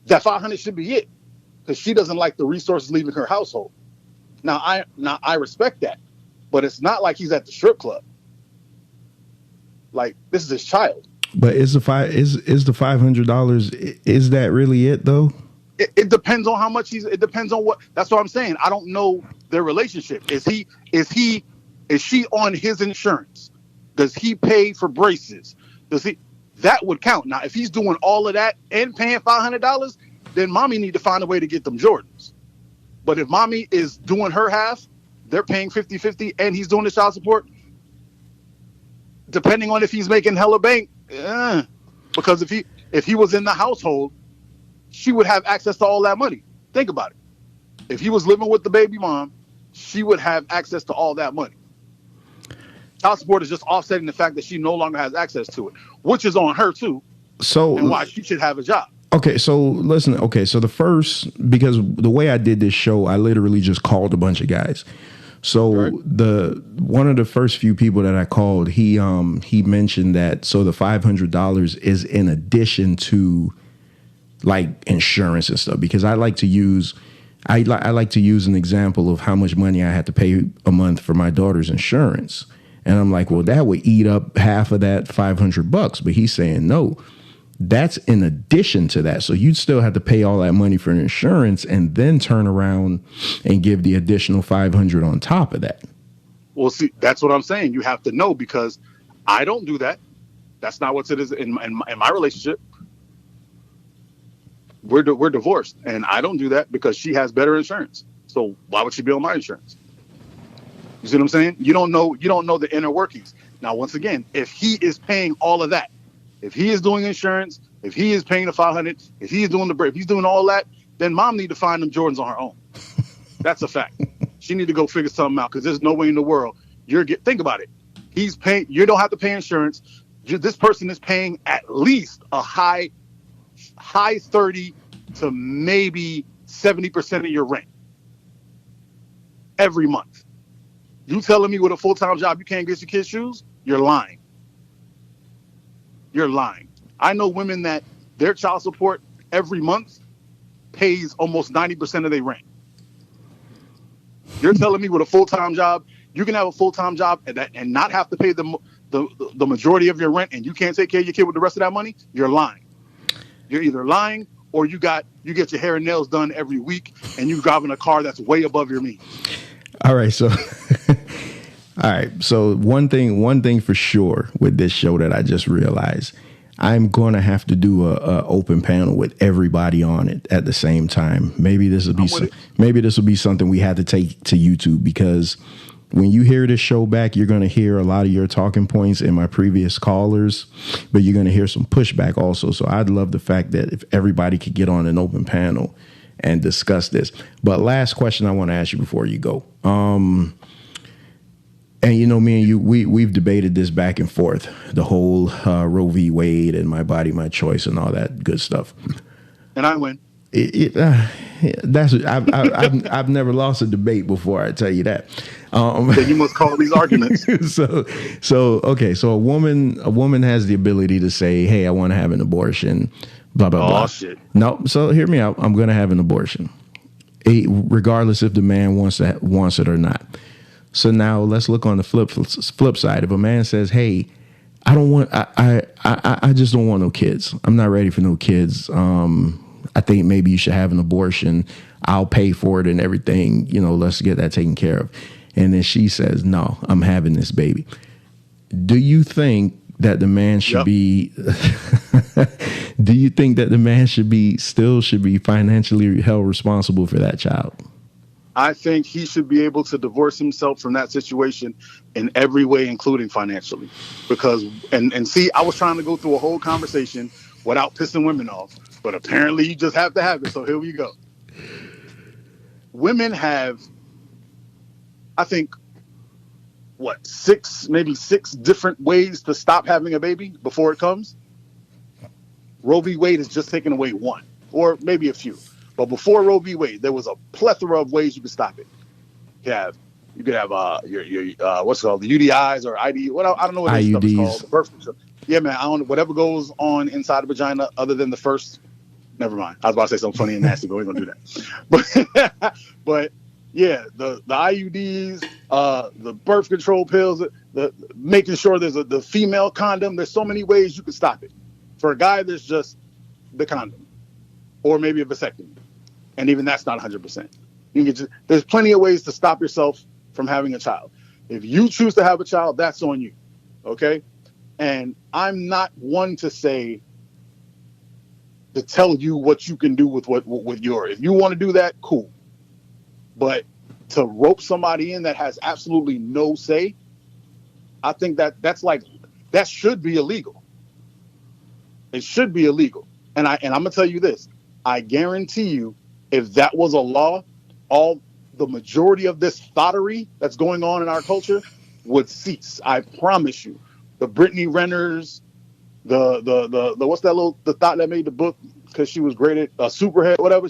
M: that 500 should be it, because she doesn't like the resources leaving her household. Now I respect that, but it's not like he's at the strip club. Like, this is his child. But
F: is the $500, is that really it though?
M: It depends on how much it depends on what. That's what I'm saying. I don't know their relationship. Is she on his insurance? Does he pay for braces? That would count. Now, if he's doing all of that and paying $500, then mommy need to find a way to get them Jordans. But if mommy is doing her half, they're paying 50-50, and he's doing the child support, depending on if he's making hella bank. Because if he was in the household, she would have access to all that money. Think about it. If he was living with the baby mom, she would have access to all that money. Child support is just offsetting the fact that she no longer has access to it, which is on her too. And why she should have a job.
F: Okay, so listen. Okay, so because the way I did this show, I literally just called a bunch of guys. So one of the first few people that I called, he mentioned that the $500 is in addition to like insurance and stuff, because I like to use an example of how much money I had to pay a month for my daughter's insurance. And I'm like, well, that would eat up half of that $500. But he's saying, no, that's in addition to that. So you'd still have to pay all that money for insurance and then turn around and give the additional $500 on top of that.
M: Well, see, that's what I'm saying. You have to know, because I don't do that. That's not what it is in my relationship. We're divorced, and I don't do that because she has better insurance. So why would she be on my insurance? You see what I'm saying? You don't know the inner workings. Now, once again, if he is paying all of that, if he is doing insurance, if he is paying the $500, if he's doing the break, if he's doing all that, then mom need to find them Jordans on her own. That's a fact. She need to go figure something out, because there's no way in the world think about it. He's paying. You don't have to pay insurance. This person is paying at least a high 30 to maybe 70% of your rent every month. You telling me with a full-time job you can't get your kids shoes? You're lying. You're lying. I know women that their child support every month pays almost 90% of their rent. You're telling me with a full-time job, you can have a full-time job and not have to pay the majority of your rent, and you can't take care of your kid with the rest of that money? You're lying. You're either lying, or you get your hair and nails done every week, and you driving a car that's way above your means.
F: All right, so one thing for sure with this show that I just realized, I'm going to have to do a open panel with everybody on it at the same time. Maybe this will be something we had to take to YouTube, because when you hear this show back, you're going to hear a lot of your talking points in my previous callers, but you're going to hear some pushback also. So I'd love the fact that if everybody could get on an open panel and discuss this. But last question I want to ask you before you go. And me and you, we've debated this back and forth, the whole Roe v. Wade and my body, my choice and all that good stuff.
M: And I win.
F: That's I've never lost a debate before. I tell you that.
M: Then you must call these arguments.
F: So a woman has the ability to say, "Hey, I want to have an abortion." Blah blah blah.
M: Oh shit.
F: No, so hear me out. I'm going to have an abortion, regardless if the man wants it or not. So now let's look on the flip side. If a man says, "Hey, I don't want, I just don't want no kids. I'm not ready for no kids. I think maybe you should have an abortion. I'll pay for it and everything. Let's get that taken care of." And then she says, "No, I'm having this baby." Do you think that the man should be? Do you think that the man should be financially held responsible for that child?
M: I think he should be able to divorce himself from that situation in every way, including financially. Because, and see, I was trying to go through a whole conversation without pissing women off, but apparently you just have to have it. So here we go. Women have, I think, maybe six different ways to stop having a baby before it comes. Roe v. Wade has just taken away one, or maybe a few. But before Roe v. Wade, there was a plethora of ways you could stop it. You could have your what's it called, the UDIs or ID. I don't know what this stuff is called. The birth control. Yeah, man. I don't know whatever goes on inside the vagina other than the first. Never mind. I was about to say something funny and nasty, but we're gonna do that. But yeah, the IUDs, the birth control pills, the making sure there's the female condom. There's so many ways you can stop it. For a guy, there's just the condom, or maybe a vasectomy. And even that's not 100%. There's plenty of ways to stop yourself from having a child. If you choose to have a child, that's on you. Okay? And I'm not one to tell you what you can do with if you want to do that, cool. But to rope somebody in that has absolutely no say, I think that should be illegal. It should be illegal. And I'm gonna tell you this. I guarantee you, if that was a law, the majority of this thottery that's going on in our culture would cease. I promise you. The Brittany Renners, the what's that the thought that made the book because she was great at Superhead, whatever.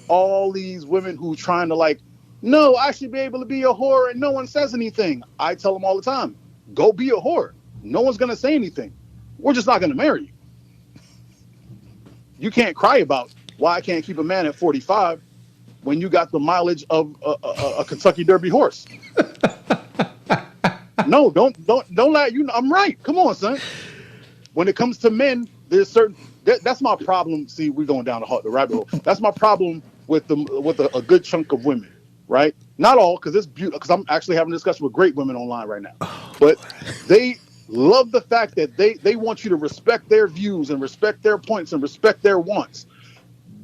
M: All these women who trying to no, I should be able to be a whore and no one says anything. I tell them all the time, go be a whore. No one's gonna say anything. We're just not gonna marry you. You can't cry about why I can't keep a man at 45 when you got the mileage of a Kentucky Derby horse. No, don't lie. I'm right. Come on, son. When it comes to men, there's that's my problem. See, we're going down the rabbit hole. That's my problem with a good chunk of women, right? Not all, because it's beautiful. Because I'm actually having a discussion with great women online right now, but they love the fact that they want you to respect their views and respect their points and respect their wants,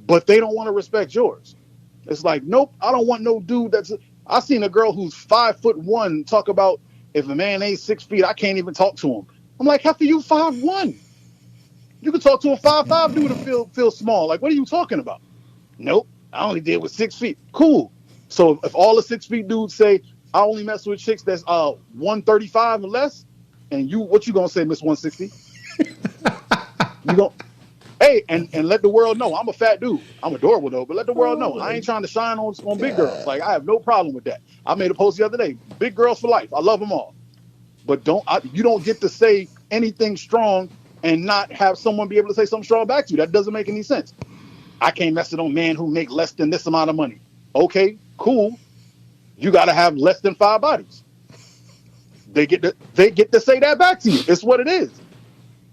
M: but they don't want to respect yours. It's like, nope, I don't want no dude I seen a girl who's 5'1" talk about if a man ain't 6 feet, I can't even talk to him. I'm like, how can you 5'1"? You can talk to a 5'5" dude and feel small. Like, what are you talking about? Nope, I only did with 6 feet. Cool. So if all the 6 feet dudes say I only mess with chicks that's 135 or less, and what you gonna say, Miss 160? You don't. Hey, and let the world know I'm a fat dude. I'm adorable though, but let the world know I ain't trying to shine on big girls. Like, I have no problem with that. I made a post the other day. Big girls for life. I love them all. But you don't get to say anything strong and not have someone be able to say something strong back to you. That doesn't make any sense. I can't mess with no man who make less than this amount of money. Okay, cool. You got to have less than 5 bodies. They get to say that back to you. It's what it is.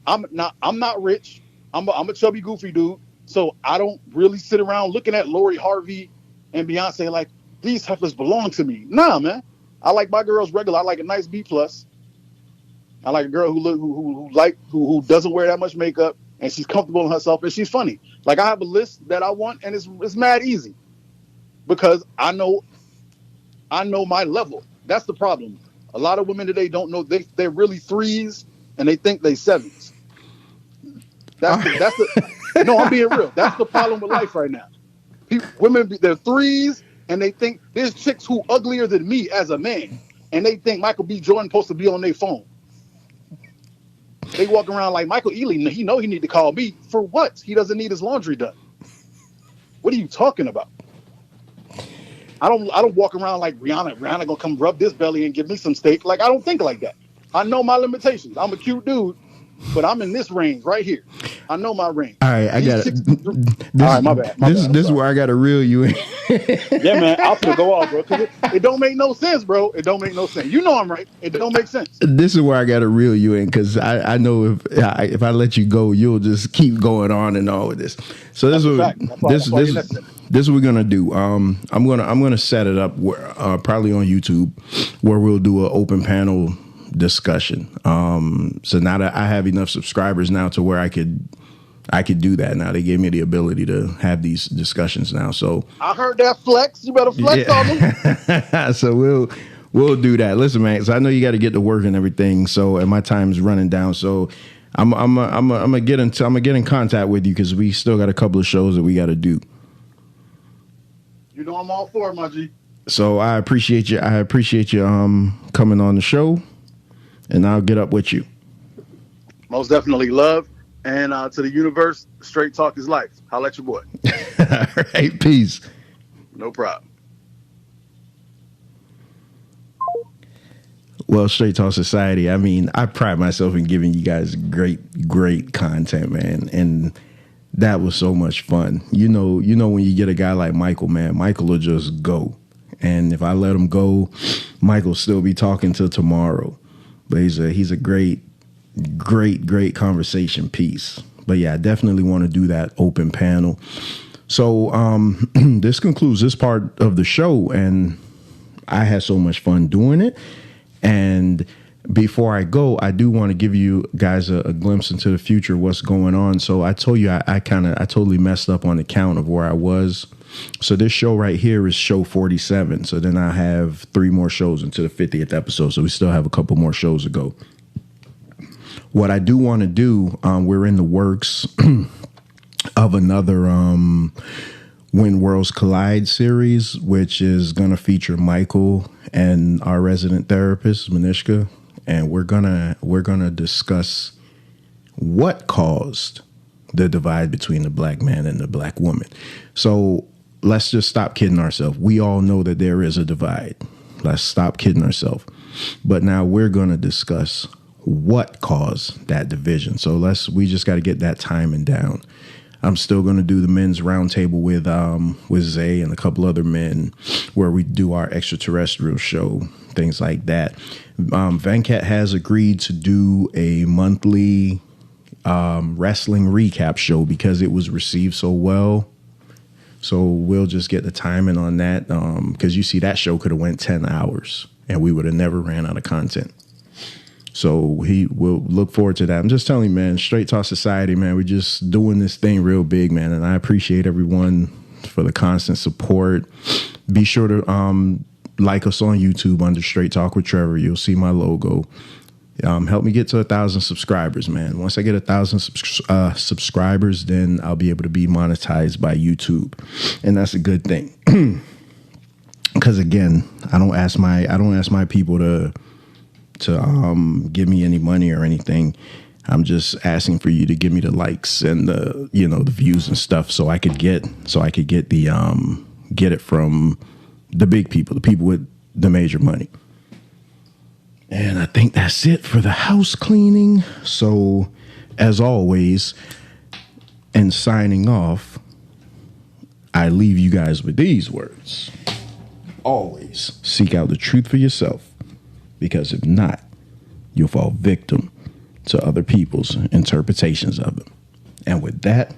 M: I'm not rich. I'm a chubby, goofy dude. So I don't really sit around looking at Lori Harvey and Beyonce like these heifers belong to me. Nah, man. I like my girls regular. I like a nice B+. I like a girl who doesn't wear that much makeup and she's comfortable in herself and she's funny. Like, I have a list that I want and it's mad easy because I know my level. That's the problem. A lot of women today don't know they're really 3s and they think they 7s. No, I'm being real. That's the problem with life right now. Women, they're 3s and they think there's chicks who uglier than me as a man and they think Michael B. Jordan supposed to be on their phone. They walk around like Michael Ealy. He know he need to call me for what? He doesn't need his laundry done. What are you talking about? I don't walk around like Rihanna gonna come rub this belly and give me some steak. Like, I don't think like that. I know my limitations. I'm a cute dude, but I'm in this range right here. I know my range.
F: All right, I got it.
M: All right, my bad.
F: This is where I got to reel you in.
M: Yeah, man, I'm gonna go off, bro. Cause it don't make no sense, bro. It don't make no sense. You know I'm right. It don't make sense.
F: This is where I got to reel you in, because I know if I let you go, you'll just keep going on and all with this. So this is what we're gonna do. I'm gonna set it up where, probably on YouTube, where we'll do an open panel discussion. So now that I have enough subscribers now to where I could do that. Now they gave me the ability to have these discussions now. So
M: I heard that flex. You better flex on me.
F: So we'll do that. Listen, man. So I know you got to get to work and everything. So and my time's running down. So I'm gonna get in contact with you, because we still got a couple of shows that we got to do.
M: You know I'm all for it, my G.
F: So I appreciate you. Coming on the show, and I'll get up with you.
M: Most definitely, love. And to the universe, straight talk is life. Holla at your boy.
F: All right, peace.
M: No problem.
F: Well, Straight Talk Society, I mean, I pride myself in giving you guys great content, man. And that was so much fun. You know, when you get a guy like Michael, man, Michael will just go. And if I let him go, Michael will still be talking till tomorrow. But he's a great conversation piece. But yeah, I definitely want to do that open panel. So this concludes this part of the show, and I had so much fun doing it. And before I go, I do want to give you guys a glimpse into the future, what's going on. So I told you I totally messed up on the count of where I was. So this show right here is show 47. So then I have 3 more shows into the 50th episode. So we still have a couple more shows to go. What I do want to do, we're in the works of another When Worlds Collide series, which is going to feature Michael and our resident therapist, Manishka. And we're gonna discuss what caused the divide between the black man and the black woman. So let's just stop kidding ourselves. We all know that there is a divide. Let's stop kidding ourselves. But now we're gonna discuss what caused that division. So we just got to get that timing down. I'm still going to do the men's roundtable with Zay and a couple other men, where we do our extraterrestrial show, things like that. Venkat has agreed to do a monthly wrestling recap show because it was received so well. So we'll just get the timing on that, because you see that show could have went 10 hours and we would have never ran out of content. So he will look forward to that. I'm just telling you, man, Straight Talk Society, man, we're just doing this thing real big, man. And I appreciate everyone for the constant support. Be sure to like us on YouTube under Straight Talk with Trevor. You'll see my logo. Help me get to 1,000 subscribers, man. Once I get 1,000 subscribers, then I'll be able to be monetized by YouTube. And that's a good thing. Because again, I don't ask my people to give me any money or anything. I'm just asking for you to give me the likes and the views and stuff, so I could get it from the big people, the people with the major money. And I think that's it for the house cleaning. So as always, and signing off, I leave you guys with these words. Always seek out the truth for yourself. Because if not, you'll fall victim to other people's interpretations of them. And with that,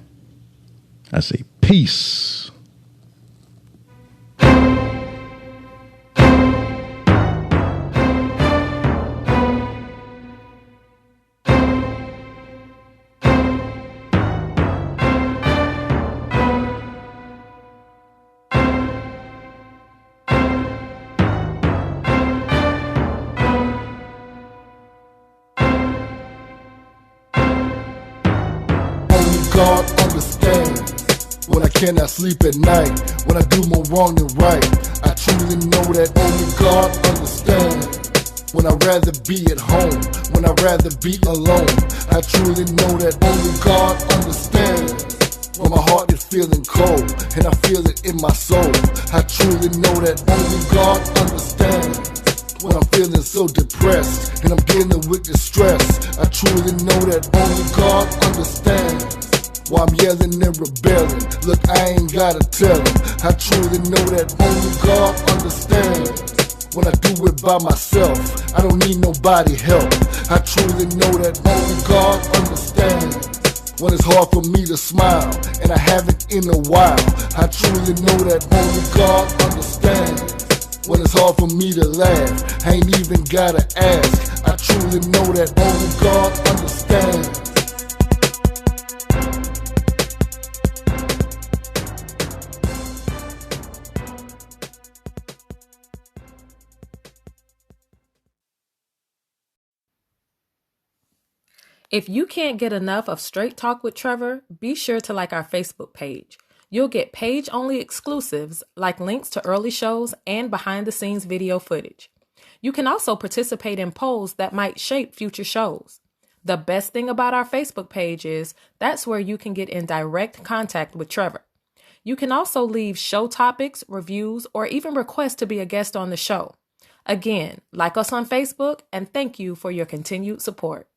F: I say peace.
C: God understands when I cannot sleep at night, when I do more wrong than right. I truly know that only God understands when I'd rather be at home, when I'd rather be alone. I truly know that only God understands when my heart is feeling cold, and I feel it in my soul. I truly know that only God understands. When I'm feeling so depressed, and I'm dealing with distress, I truly know that only God understands. While I'm yelling and rebelling, look, I ain't gotta tell him. I truly know that only God understands. When I do it by myself, I don't need nobody help. I truly know that only God understands. When it's hard for me to smile, and I haven't in a while, I truly know that only God understands. When it's hard for me to laugh, I ain't even gotta ask. I truly know that only God understands.
A: If you can't get enough of Straight Talk with Trevor, be sure to like our Facebook page. You'll get page-only exclusives like links to early shows and behind-the-scenes video footage. You can also participate in polls that might shape future shows. The best thing about our Facebook page is that's where you can get in direct contact with Trevor. You can also leave show topics, reviews, or even request to be a guest on the show. Again, like us on Facebook, and thank you for your continued support.